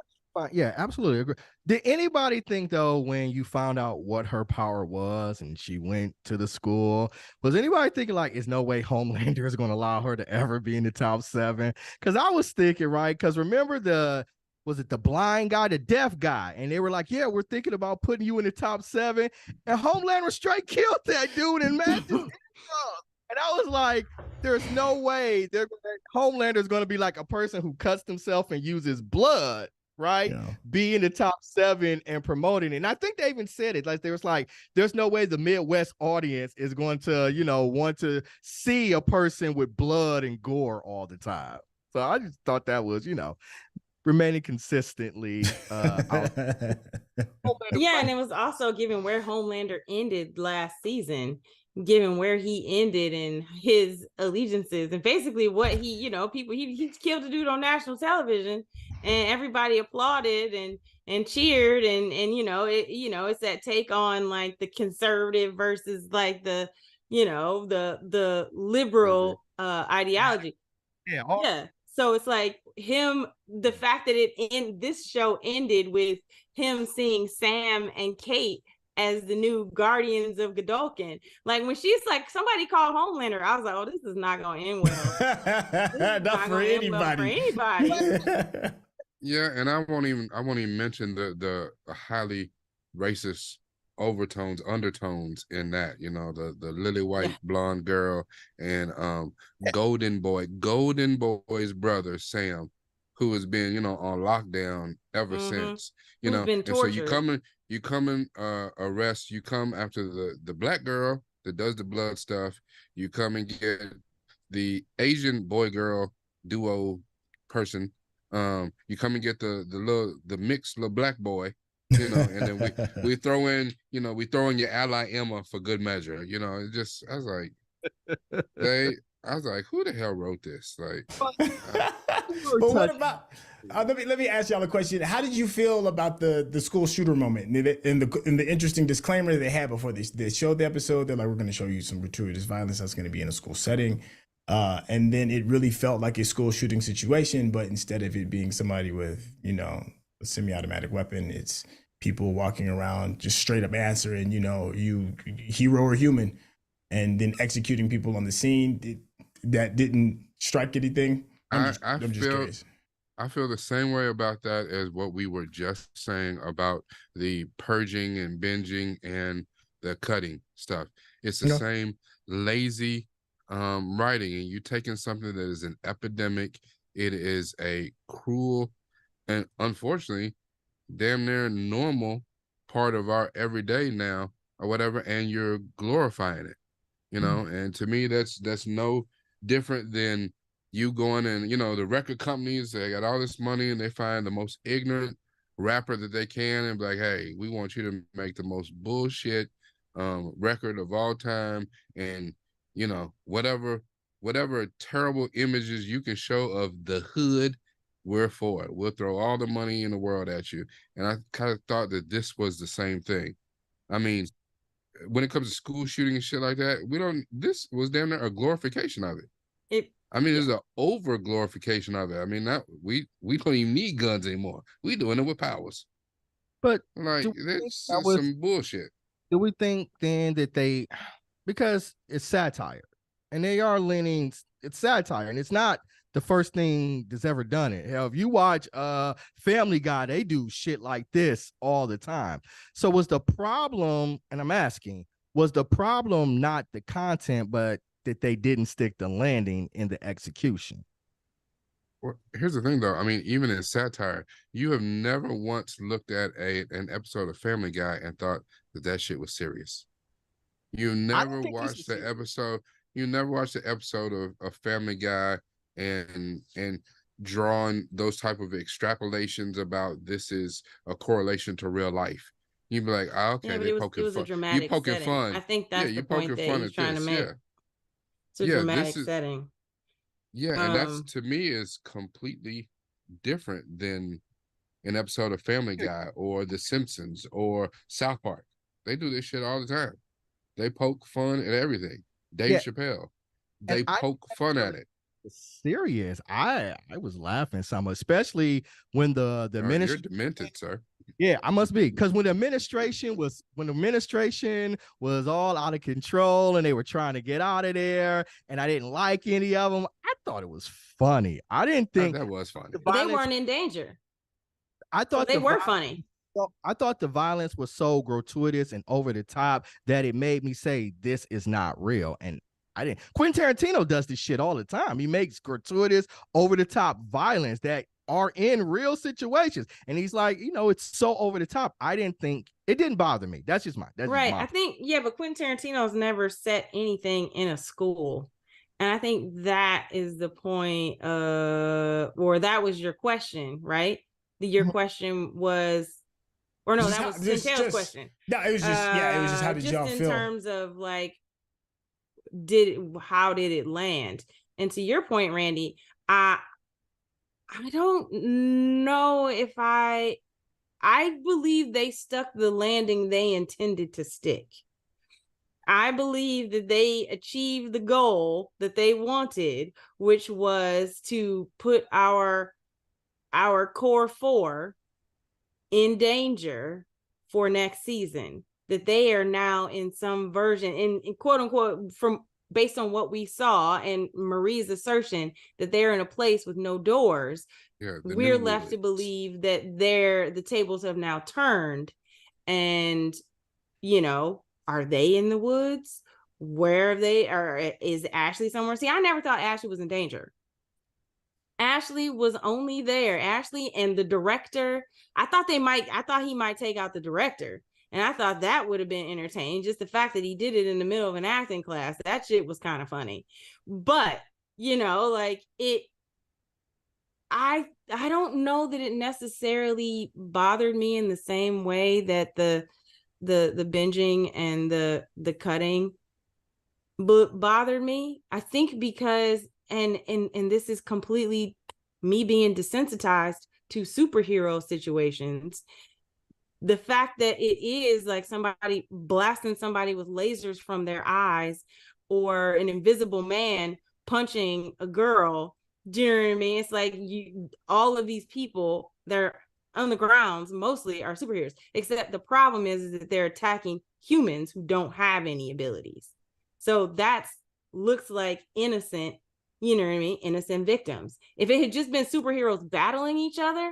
Yeah, absolutely agree. Did anybody think though, when you found out what her power was and she went to the school, was anybody thinking like, "There's no way Homelander is going to allow her to ever be in the top 7"? Because I was thinking, right? Because remember was it the blind guy, the deaf guy, and they were like, "Yeah, we're thinking about putting you in the top 7," and Homelander straight killed that dude and matched his and I was like, there's no way Homelander is going to be like a person who cuts himself and uses blood, right? Yeah. Be in the top 7 and promoting it. And I think they even said it. Like, there was like, there's no way the Midwest audience is going to, want to see a person with blood and gore all the time. So I just thought that was, remaining consistently. Yeah, and it was also given where Homelander ended last season, given where he ended in his allegiances, and basically what he, he killed a dude on national television, and everybody applauded and cheered, and it's that take on like the conservative versus like the liberal ideology. Yeah. So it's like the fact that this show ended with him seeing Sam and Kate as the new guardians of Godolphin. Like, when she's like, somebody called Homelander, I was like, oh, this is not going to end well. Not for anybody. Yeah, and I won't even mention the highly racist undertones in that, the lily white blonde girl and Golden Boy's brother Sam, who has been on lockdown ever since, Who's been tortured. So you come arrest, you come after the black girl that does the blood stuff, you come and get the Asian boy girl duo person, you come and get the mixed little black boy, and then we throw in your ally Emma for good measure. I was like, who the hell wrote this? Like, but what about? Let me ask y'all a question. How did you feel about the school shooter moment and the interesting disclaimer they had before they showed the episode? They're like, we're going to show you some gratuitous violence that's going to be in a school setting. And then it really felt like a school shooting situation, but instead of it being somebody with, a semi-automatic weapon, it's people walking around just straight up answering, you hero or human, and then executing people on the scene. That didn't strike anything. I'm just curious. I feel the same way about that as what we were just saying about the purging and binging and the cutting stuff. It's the same lazy writing, and you taking something that is an epidemic. It is a cruel and unfortunately damn near normal part of our everyday now or whatever, and you're glorifying it, and to me that's no different than you going and the record companies, they got all this money and they find the most ignorant rapper that they can and be like, hey, we want you to make the most bullshit record of all time, and whatever terrible images you can show of the hood, we're for it. We'll throw all the money in the world at you. And I kind of thought that this was the same thing. I mean, when it comes to school shooting and shit like that, this was damn near a glorification of it. It's an over glorification of it. I mean, we don't even need guns anymore. We doing it with powers. But like that's some bullshit. Do we think then that because it's satire and they are leaning, it's satire and it's not the first thing that's ever done it. Hell, if you watch Family Guy, they do shit like this all the time. So was the problem, and I'm asking, was the problem not the content, but that they didn't stick the landing in the execution? Well, here's the thing, though. I mean, even in satire, you have never once looked at an episode of Family Guy and thought that shit was serious. You never watched the episode. You never watched the episode of Family Guy and drawing those type of extrapolations about this is a correlation to real life. You'd be like, oh, okay, they poking fun. You poking fun. I think that's the point that he's trying to make. It's a dramatic setting. Yeah, and that's, to me, is completely different than an episode of Family Guy or The Simpsons or South Park. They do this shit all the time. They poke fun at everything. Dave Chappelle, they poke fun at it. serious. I was laughing some, especially when the You're minister. demented, sir. Yeah, I must be, because when the administration was all out of control and they were trying to get out of there, and I didn't like any of them. I thought it was funny. I didn't think That was funny. They weren't in danger. I thought they were funny. I thought the violence was so gratuitous and over the top that it made me say this is not real. And I didn't. Quentin Tarantino does this shit all the time. He makes gratuitous, over the top violence that are in real situations, and he's like, it's so over the top. I didn't think it didn't bother me. That's just right. I think, but Quentin Tarantino's never set anything in a school, and I think that is the point. Or that was your question, right? Your question was, or no, that was Chantel's question. No, it was just how did y'all feel? In terms of like, how did it land? And to your point, Randy, I don't know if I believe they stuck the landing they intended to stick. I believe that they achieved the goal that they wanted, which was to put our core four in danger for next season. That they are now in some version, in quote unquote, based on what we saw and Marie's assertion that they're in a place with no doors, we're left to believe that the tables have now turned. And, are they in the woods? Where is Ashley somewhere? See, I never thought Ashley was in danger. Ashley was only there. Ashley and the director, I thought he might take out the director. And I thought that would have been entertaining. Just the fact that he did it in the middle of an acting class, that shit was kind of funny. But, I don't know that it necessarily bothered me in the same way that the binging and the cutting bothered me. I think because, and this is completely me being desensitized to superhero situations, the fact that it is like somebody blasting somebody with lasers from their eyes, or an invisible man punching a girl. Do you know what I mean? It's like all of these people, they're on the grounds, mostly are superheroes, except the problem is that they're attacking humans who don't have any abilities. So that looks like innocent, you know what I mean? Innocent victims. If it had just been superheroes battling each other,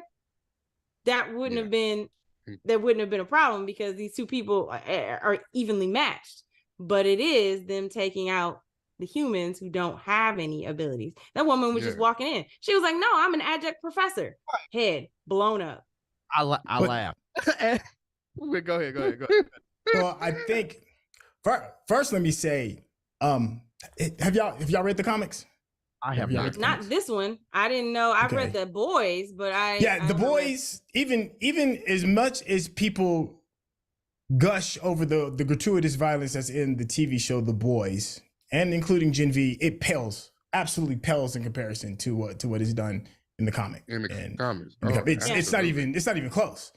that wouldn't have been a problem, because these two people are evenly matched. But it is them taking out the humans who don't have any abilities. That woman was just walking in. She was like, "No, I'm an adjunct professor." Head blown up. I laugh. Go ahead. Well, I think first, let me say, have y'all read the comics? I have not this one. I didn't know. I read The Boys, but The Boys. Even as much as people gush over the gratuitous violence that's in the TV show The Boys, and including Gen V, it absolutely pales in comparison to what is done in the comic. Comics, it's not even close.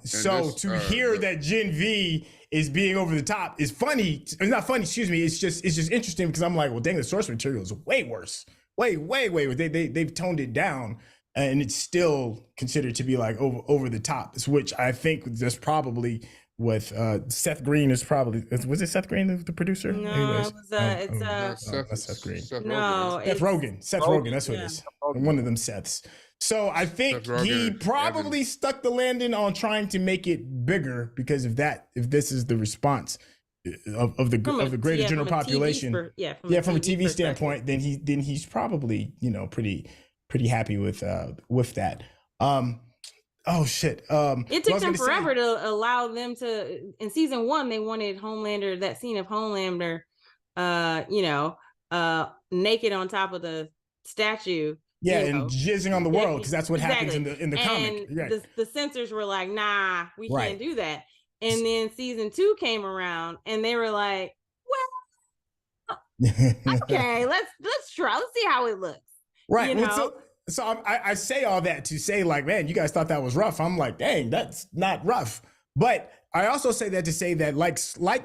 So to hear that Gen V is being over the top is funny. It's not funny, excuse me. It's just interesting, because I'm like, well, dang, the source material is way worse. Way. They've toned it down, and it's still considered to be like over the top, which I think that's probably with Seth Green is probably, was it Seth Green, the producer? No, anyways, it's Seth Green. Seth Rogen. Seth Rogen, that's what it is. One of them Seths. So I think he probably stuck the landing on trying to make it bigger because of that. If this is the response of the greater general population, from a TV standpoint, then he's probably pretty happy with that. Oh shit! It took them forever to allow them to. In season 1, they wanted Homelander, that scene of Homelander, naked on top of the statue. Yeah, and jizzing on the world, because that's what happens in the comic. And the censors were like, "Nah, we can't do that." And then season 2 came around, and they were like, "Well, okay, let's try. Let's see how it looks." Right. So I say all that to say, like, man, you guys thought that was rough. I'm like, dang, that's not rough. But I also say that to say that, like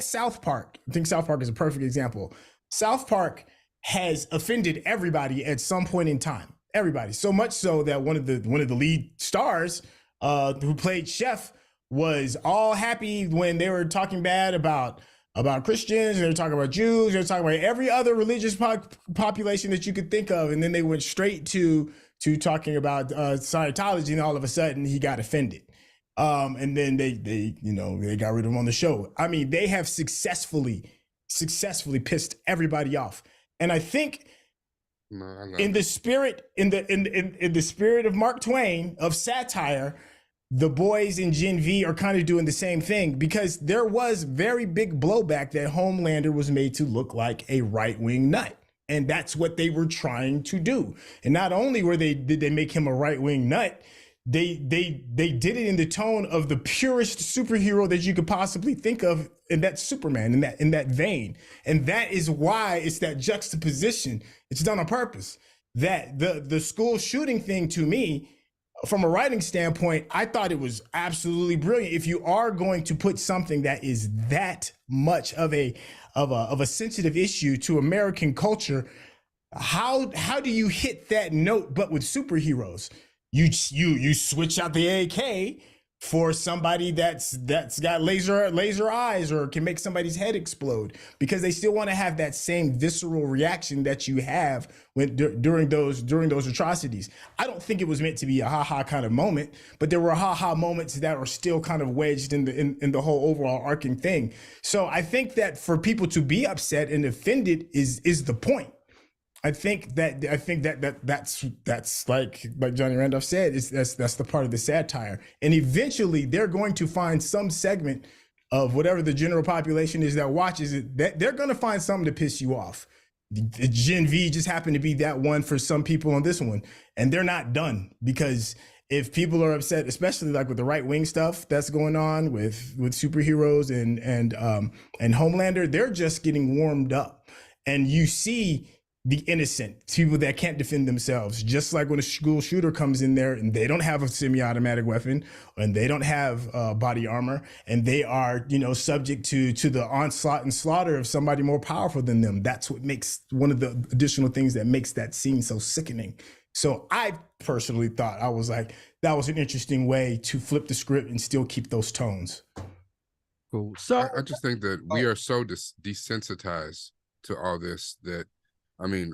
South Park, I think South Park is a perfect example. South Park has offended everybody at some point in time. Everybody, so much so that one of the lead stars who played Chef was all happy when they were talking bad about Christians, they were talking about Jews, they were talking about every other religious population that you could think of, and then they went straight to talking about Scientology, and all of a sudden he got offended. And then they got rid of him on the show. I mean, they have successfully pissed everybody off. And I think in the spirit of Mark Twain, of satire, the boys in Gen V are kind of doing the same thing, because there was very big blowback that Homelander was made to look like a right-wing nut. And that's what they were trying to do. And not only did they make him a right-wing nut, they did it in the tone of the purest superhero that you could possibly think of, and that's Superman, in that vein. And that is why it's that juxtaposition. It's done on purpose. That the school shooting thing, to me, from a writing standpoint, I thought it was absolutely brilliant. If you are going to put something that is that much of a sensitive issue to American culture, how do you hit that note but with superheroes? You switch out the AK for somebody that's got laser eyes or can make somebody's head explode, because they still want to have that same visceral reaction that you have during those atrocities. I don't think it was meant to be a ha-ha kind of moment, but there were ha-ha moments that are still kind of wedged in the whole overall arcing thing. So I think that for people to be upset and offended is the point. I think that's like Johnny Randolph said, that's the part of the satire. And eventually they're going to find some segment of whatever the general population is that watches it, that they're going to find something to piss you off. The Gen V just happened to be that one for some people on this one, and they're not done, because if people are upset, especially like with the right wing stuff that's going on with superheroes and Homelander, they're just getting warmed up. And you see the innocent people that can't defend themselves, just like when a school shooter comes in there and they don't have a semi-automatic weapon and they don't have body armor, and they are, subject to the onslaught and slaughter of somebody more powerful than them. That's what makes one of the additional things that makes that scene so sickening. So I personally thought, I was like, that was an interesting way to flip the script and still keep those tones. Cool. So I just think that we are so desensitized to all this that, I mean,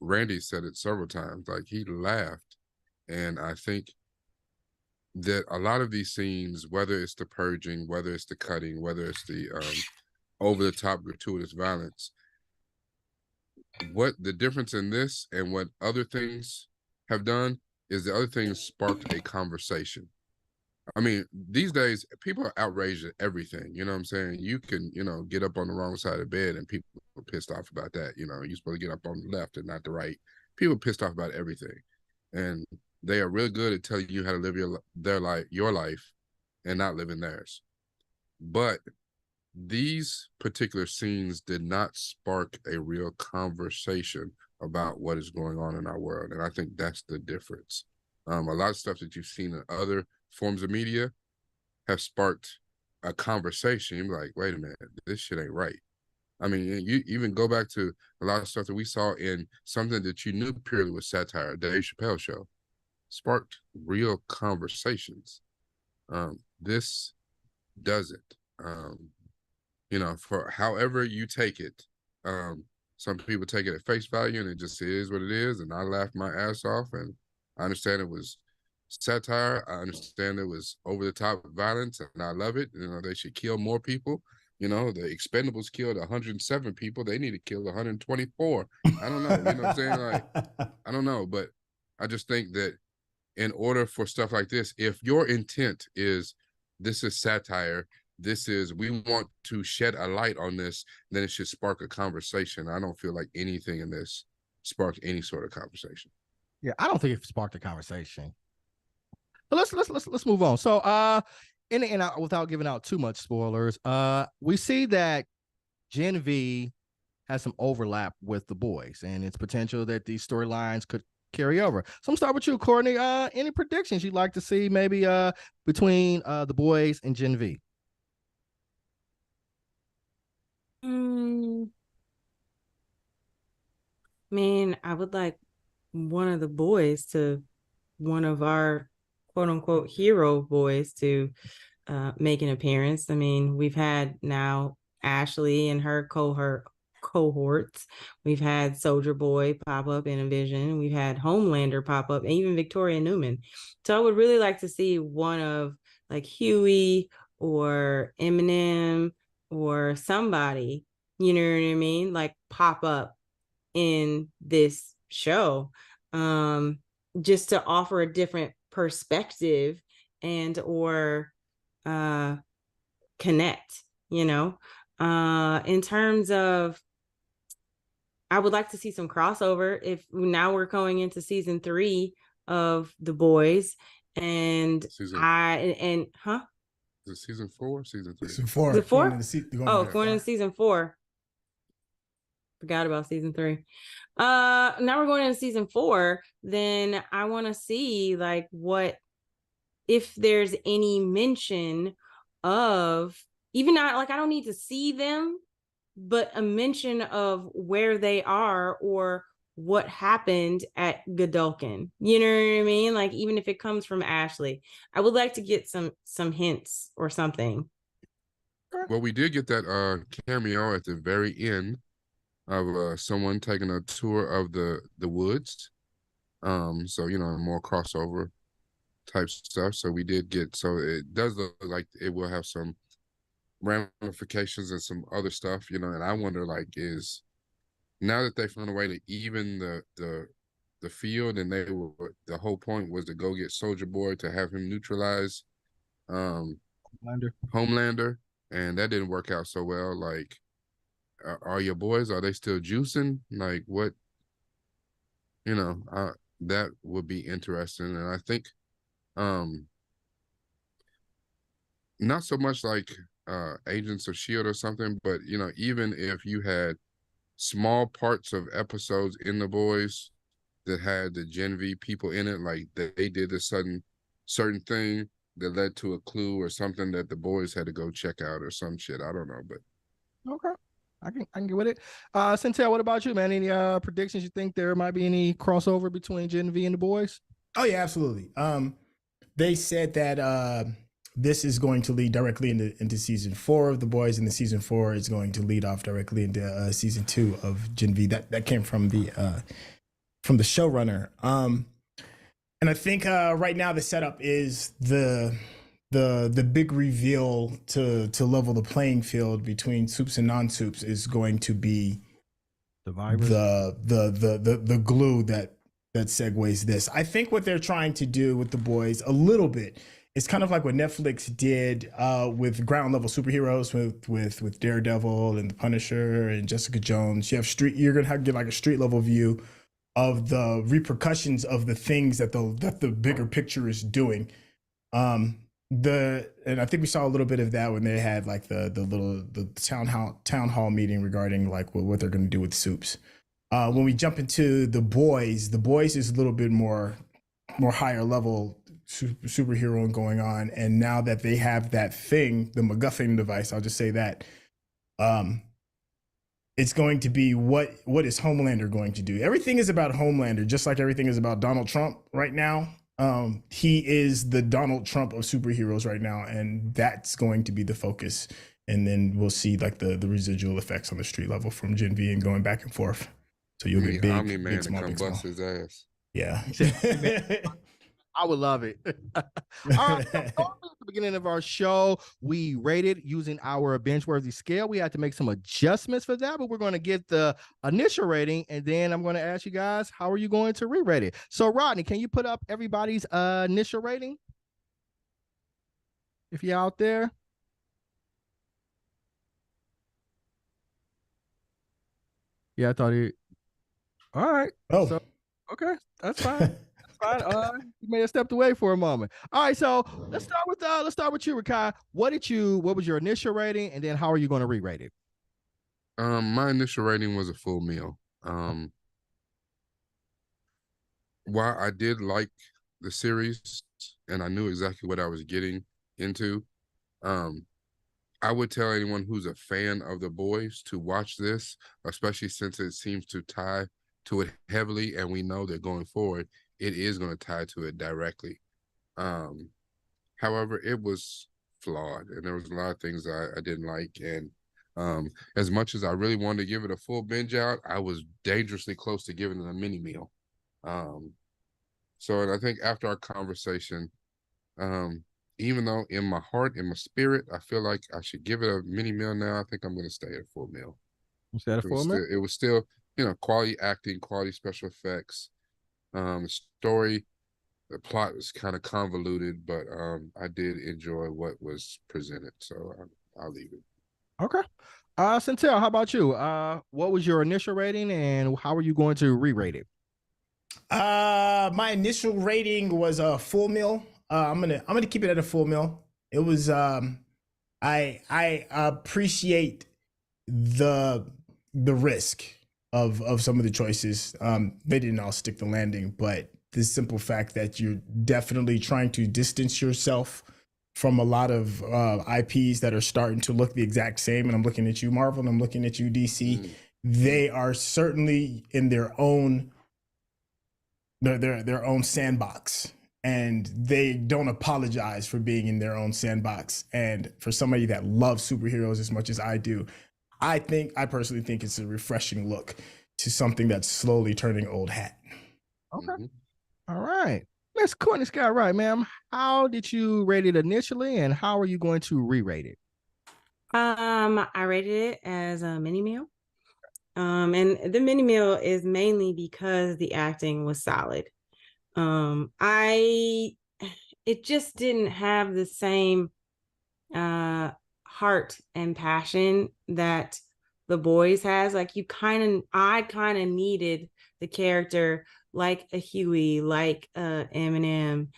Randy said it several times, like he laughed. And I think that a lot of these scenes, whether it's the purging, whether it's the cutting, whether it's the over-the-top gratuitous violence, what the difference in this and what other things have done is the other things sparked a conversation. I mean, these days, people are outraged at everything. You know what I'm saying? You can, get up on the wrong side of the bed and people are pissed off about that. You're supposed to get up on the left and not the right. People are pissed off about everything. And they are real good at telling you how to live your life and not living theirs. But these particular scenes did not spark a real conversation about what is going on in our world. And I think that's the difference. A lot of stuff that you've seen in other forms of media have sparked a conversation. You're like, wait a minute, this shit ain't right. I mean, you even go back to a lot of stuff that we saw in something that you knew purely was satire, Dave Chappelle show, sparked real conversations. This doesn't. For however you take it, some people take it at face value and it just is what it is. And I laughed my ass off, and I understand it was satire. I understand it was over-the-top violence, and I love it. They should kill more people. The Expendables killed 107 people. They need to kill 124. I don't know. You know what I'm saying? Like, I don't know. But I just think that in order for stuff like this, if your intent is this is satire, we want to shed a light on this, then it should spark a conversation. I don't feel like anything in this sparked any sort of conversation. Yeah, I don't think it sparked a conversation. But let's move on. So, without giving out too much spoilers, we see that Gen V has some overlap with the boys, and it's potential that these storylines could carry over. So I'm gonna start with you, Courtney. Any predictions you'd like to see maybe between the boys and Gen V? Man, I would like one of the boys to, one of our quote unquote hero boys to make an appearance. I mean, we've had now Ashley and her cohorts. We've had Soldier Boy pop up in a vision. We've had Homelander pop up, and even Victoria Newman. So I would really like to see one of like Huey or Eminem or somebody, you know what I mean, like pop up in this show, just to offer a different perspective and or connect, in terms of, I would like to see some crossover. If now we're going into season 3 of The Boys, and Season, is it season 4 or season 3? Season 4. Going into season 4. Forgot about season 3. Now we're going into season 4. Then I want to see like what, if there's any mention of, even not like, I don't need to see them, but a mention of where they are or what happened at Godolkin. You know what I mean? Like, even if it comes from Ashley, I would like to get some hints or something. Well, we did get that cameo at the very end of someone taking a tour of the woods. So more crossover type stuff. So we did get, so it does look like it will have some ramifications and some other stuff, and I wonder, like, is now that they found a way to even the field, and the whole point was to go get Soldier Boy to have him neutralize Homelander, and that didn't work out so well. Like, are your boys, are they still juicing? Like, what, that would be interesting. And I think not so much like Agents of S.H.I.E.L.D. or something, but even if you had small parts of episodes in The Boys that had the Gen V people in it, like they did a certain thing that led to a clue or something that the boys had to go check out or some shit. I don't know, but okay, I can get with it. Centel, what about you, man? Any predictions? You think there might be any crossover between Gen V and The Boys? Oh yeah, absolutely. They said that this is going to lead directly into season 4 of The Boys, and the season 4 is going to lead off directly into season 2 of Gen V. That came from the showrunner. And I think right now the setup is the big reveal to level the playing field between soups and non-soups is going to be the virus, the glue that segues this. I think what they're trying to do with The Boys a little bit, it's kind of like what Netflix did with ground level superheroes with Daredevil and the Punisher and Jessica Jones. You're gonna get like a street level view of the repercussions of the things that the bigger picture is doing. And I think we saw a little bit of that when they had like the town hall meeting regarding like what they're gonna do with soups. When we jump into The Boys is a little bit more higher level superhero going on, and now that they have that thing, the MacGuffin device, I'll just say that, it's going to be what is Homelander going to do? Everything is about Homelander, just like everything is about Donald Trump right now. He is the Donald Trump of superheroes right now, and that's going to be the focus. And then we'll see like the residual effects on the street level from Gen V and going back and forth. So you'll get big, small, big, small. Bust his ass. Yeah. I would love it. All right. At the beginning of our show, we rated using our BingeWorthy scale. We had to make some adjustments for that, but we're going to get the initial rating, and then I'm going to ask you guys, how are you going to re-rate it? So, Rodney, can you put up everybody's initial rating? If you're out there. Yeah, I thought he. All right. Oh, so, okay, that's fine. Fine. You may have stepped away for a moment. All right, so let's start with you, Rakai. What was your initial rating, and then how are you going to re-rate it? My initial rating was a full meal. While I did like the series and I knew exactly what I was getting into, I would tell anyone who's a fan of The Boys to watch this, especially since it seems to tie to it heavily, and we know that going forward, it is going to tie to it directly. However, it was flawed, and there was a lot of things I didn't like. And as much as I really wanted to give it a full binge out, I was dangerously close to giving it a mini meal. So, and I think after our conversation, even though in my heart, in my spirit, I feel like I should give it a mini meal now, I think I'm going to stay at a full meal. Instead of full meal? It was still, quality acting, quality special effects. Story, the plot was kind of convoluted, but I did enjoy what was presented, so I'll leave it. Okay. Centel, how about you? What was your initial rating, and how are you going to re-rate it? My initial rating was a full meal. I'm gonna keep it at a full meal. It was I appreciate the risk of some of the choices. They didn't all stick the landing, but the simple fact that you're definitely trying to distance yourself from a lot of IPs that are starting to look the exact same. And I'm looking at you, Marvel, and I'm looking at you, DC. They are certainly in their own sandbox, and they don't apologize for being in their own sandbox. And for somebody that loves superheroes as much as I do, I personally think it's a refreshing look to something that's slowly turning old hat. Okay. All right. Miss Courtney Scott Wright, ma'am, how did you rate it initially, and how are you going to re-rate it? I rated it as a mini meal. And the mini meal is mainly because the acting was solid. It just didn't have the same heart and passion that The Boys has. Like I kind of needed the character like a Huey, like Eminem,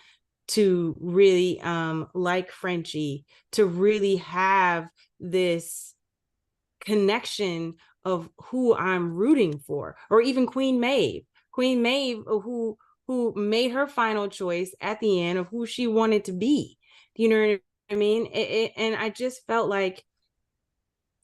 to really like Frenchie, to really have this connection of who I'm rooting for, or even Queen Maeve, who made her final choice at the end of who she wanted to be. You know what I mean? And I just felt like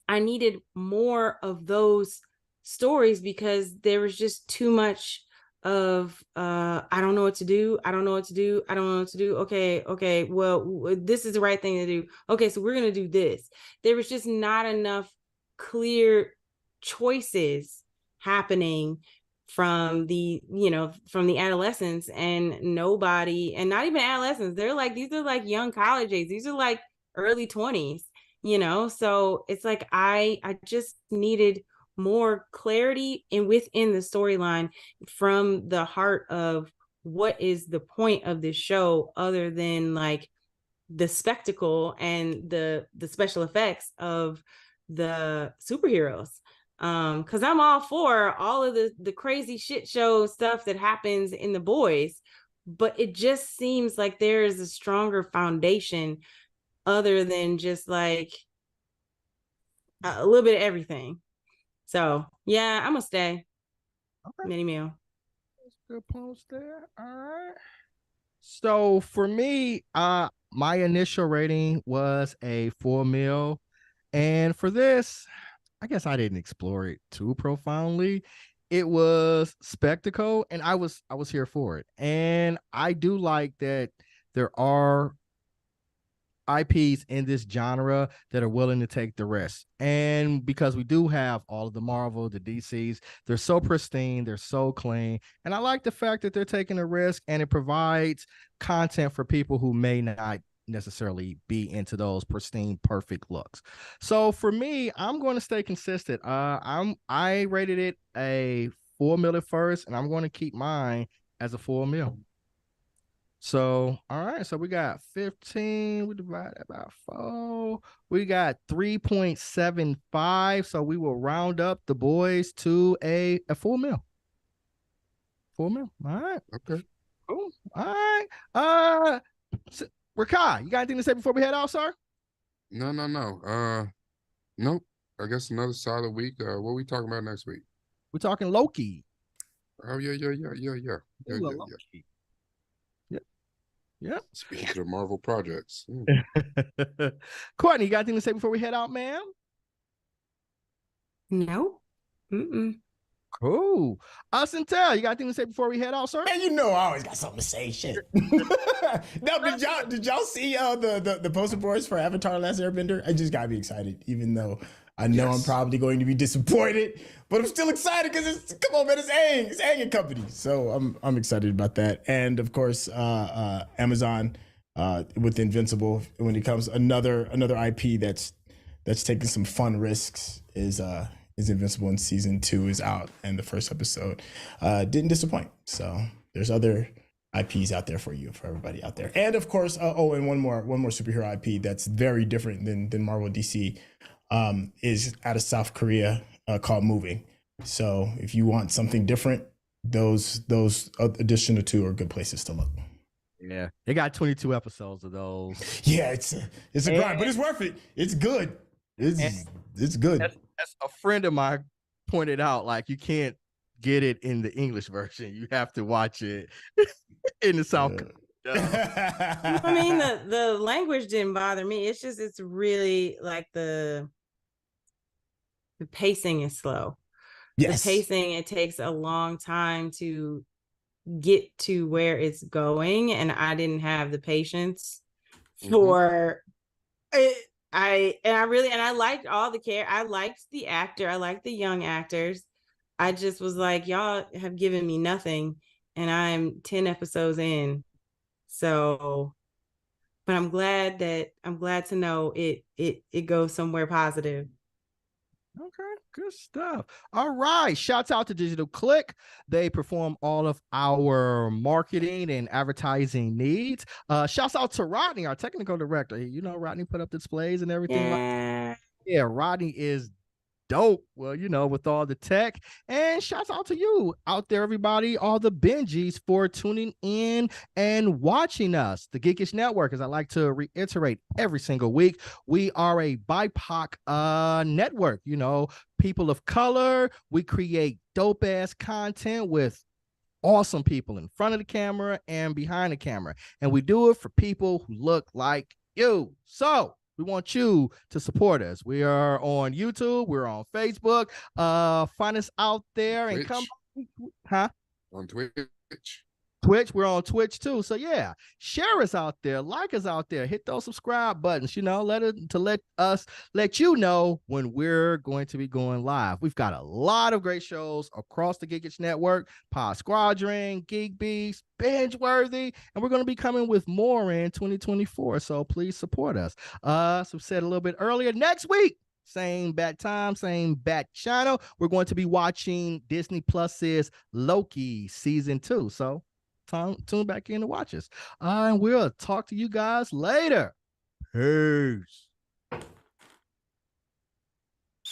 I needed more of those stories, because there was just too much of I don't know what to do. Okay, well, this is the right thing to do. Okay, so we're gonna do this. There was just not enough clear choices happening from the adolescents, and nobody, and not even adolescents, these are like young college age, these are like early 20s, so it's like I just needed more clarity within the storyline, from the heart of what is the point of this show, other than like the spectacle and the special effects of the superheroes. Because I'm all for all of the crazy shit show stuff that happens in The Boys, but it just seems like there is a stronger foundation other than just like a little bit of everything. So yeah, I'm gonna stay. Okay. Mini meal. Good post there. All right. So for me, my initial rating was a full meal, and for this, I guess I didn't explore it too profoundly. It was spectacle, and I was here for it. And I do like that there are IPs in this genre that are willing to take the risk. And because we do have all of the Marvel, the DCs, they're so pristine, they're so clean. And I like the fact that they're taking a risk, and it provides content for people who may not necessarily be into those pristine, perfect looks. So for me, I'm going to stay consistent. I rated it a full meal at first, and I'm going to keep mine as a full meal. So, all right. So we got 15. We divide that by 4. We got 3.75. So we will round up The Boys to a full meal. Full meal. All right. Okay. Cool. All right. Rakai, you got anything to say before we head out, sir? No. Nope. I guess another solid week. What are we talking about next week? We're talking Loki. Oh, yeah. Loki. Yeah. Speaking of Marvel projects. Courtney, you got anything to say before we head out, ma'am? No. Cool. Santel, you got anything to say before we head out, sir? Man, you know I always got something to say. Shit. Now, did y'all see the poster boards for Avatar: Last Airbender? I just gotta be excited, even though I know I'm probably going to be disappointed, but I'm still excited because come on, man, it's Aang and company. So I'm excited about that, and of course, Amazon with Invincible when it comes another IP that's taking some fun risks is Invincible, and season 2 is out, and the first episode didn't disappoint. So there's other IPs out there for everybody out there. And of course, and one more superhero IP that's very different than Marvel DC is out of South Korea called Moving. So if you want something different, those additional 2 are good places to look. Yeah, they got 22 episodes of those. Yeah, it's a grind, but it's worth it. It's good. It's good. As a friend of mine pointed out, like, you can't get it in the English version. You have to watch it in the South. I mean, the language didn't bother me. It's really like the pacing is slow. Yes. The pacing, it takes a long time to get to where it's going, and I didn't have the patience for it. I liked all the I liked the actor. I liked the young actors. I just was like, y'all have given me nothing, and I'm 10 episodes in. So, but I'm glad to know it goes somewhere positive. Okay, good stuff. All right. Shouts out to Digital Click. They perform all of our marketing and advertising needs. Shouts out to Rodney, our technical director. You know, Rodney put up displays and everything. Yeah, Rodney is dope. Well, you know, with all the tech. And shouts out to you out there, everybody, all the Benjies, for tuning in and watching us. The Geekish Network, as I like to reiterate every single week, we are a BIPOC network. You know, people of color. We create dope ass content with awesome people in front of the camera and behind the camera, and we do it for people who look like you. So we want you to support us. We are on YouTube. We're on Facebook. Find us out there and come. On Twitch. We're on Twitch too. So yeah, share us out there, like us out there, hit those subscribe buttons. You know, let you know when we're going to be going live. We've got a lot of great shows across the Geekish Network: Pod Squadron, Geek Beast, BingeWorthy, and we're going to be coming with more in 2024. So please support us. So said a little bit earlier, next week, same bat time, same bat channel, we're going to be watching Disney Plus's Loki season 2. So tune back in to watch us. And we'll talk to you guys later. Peace.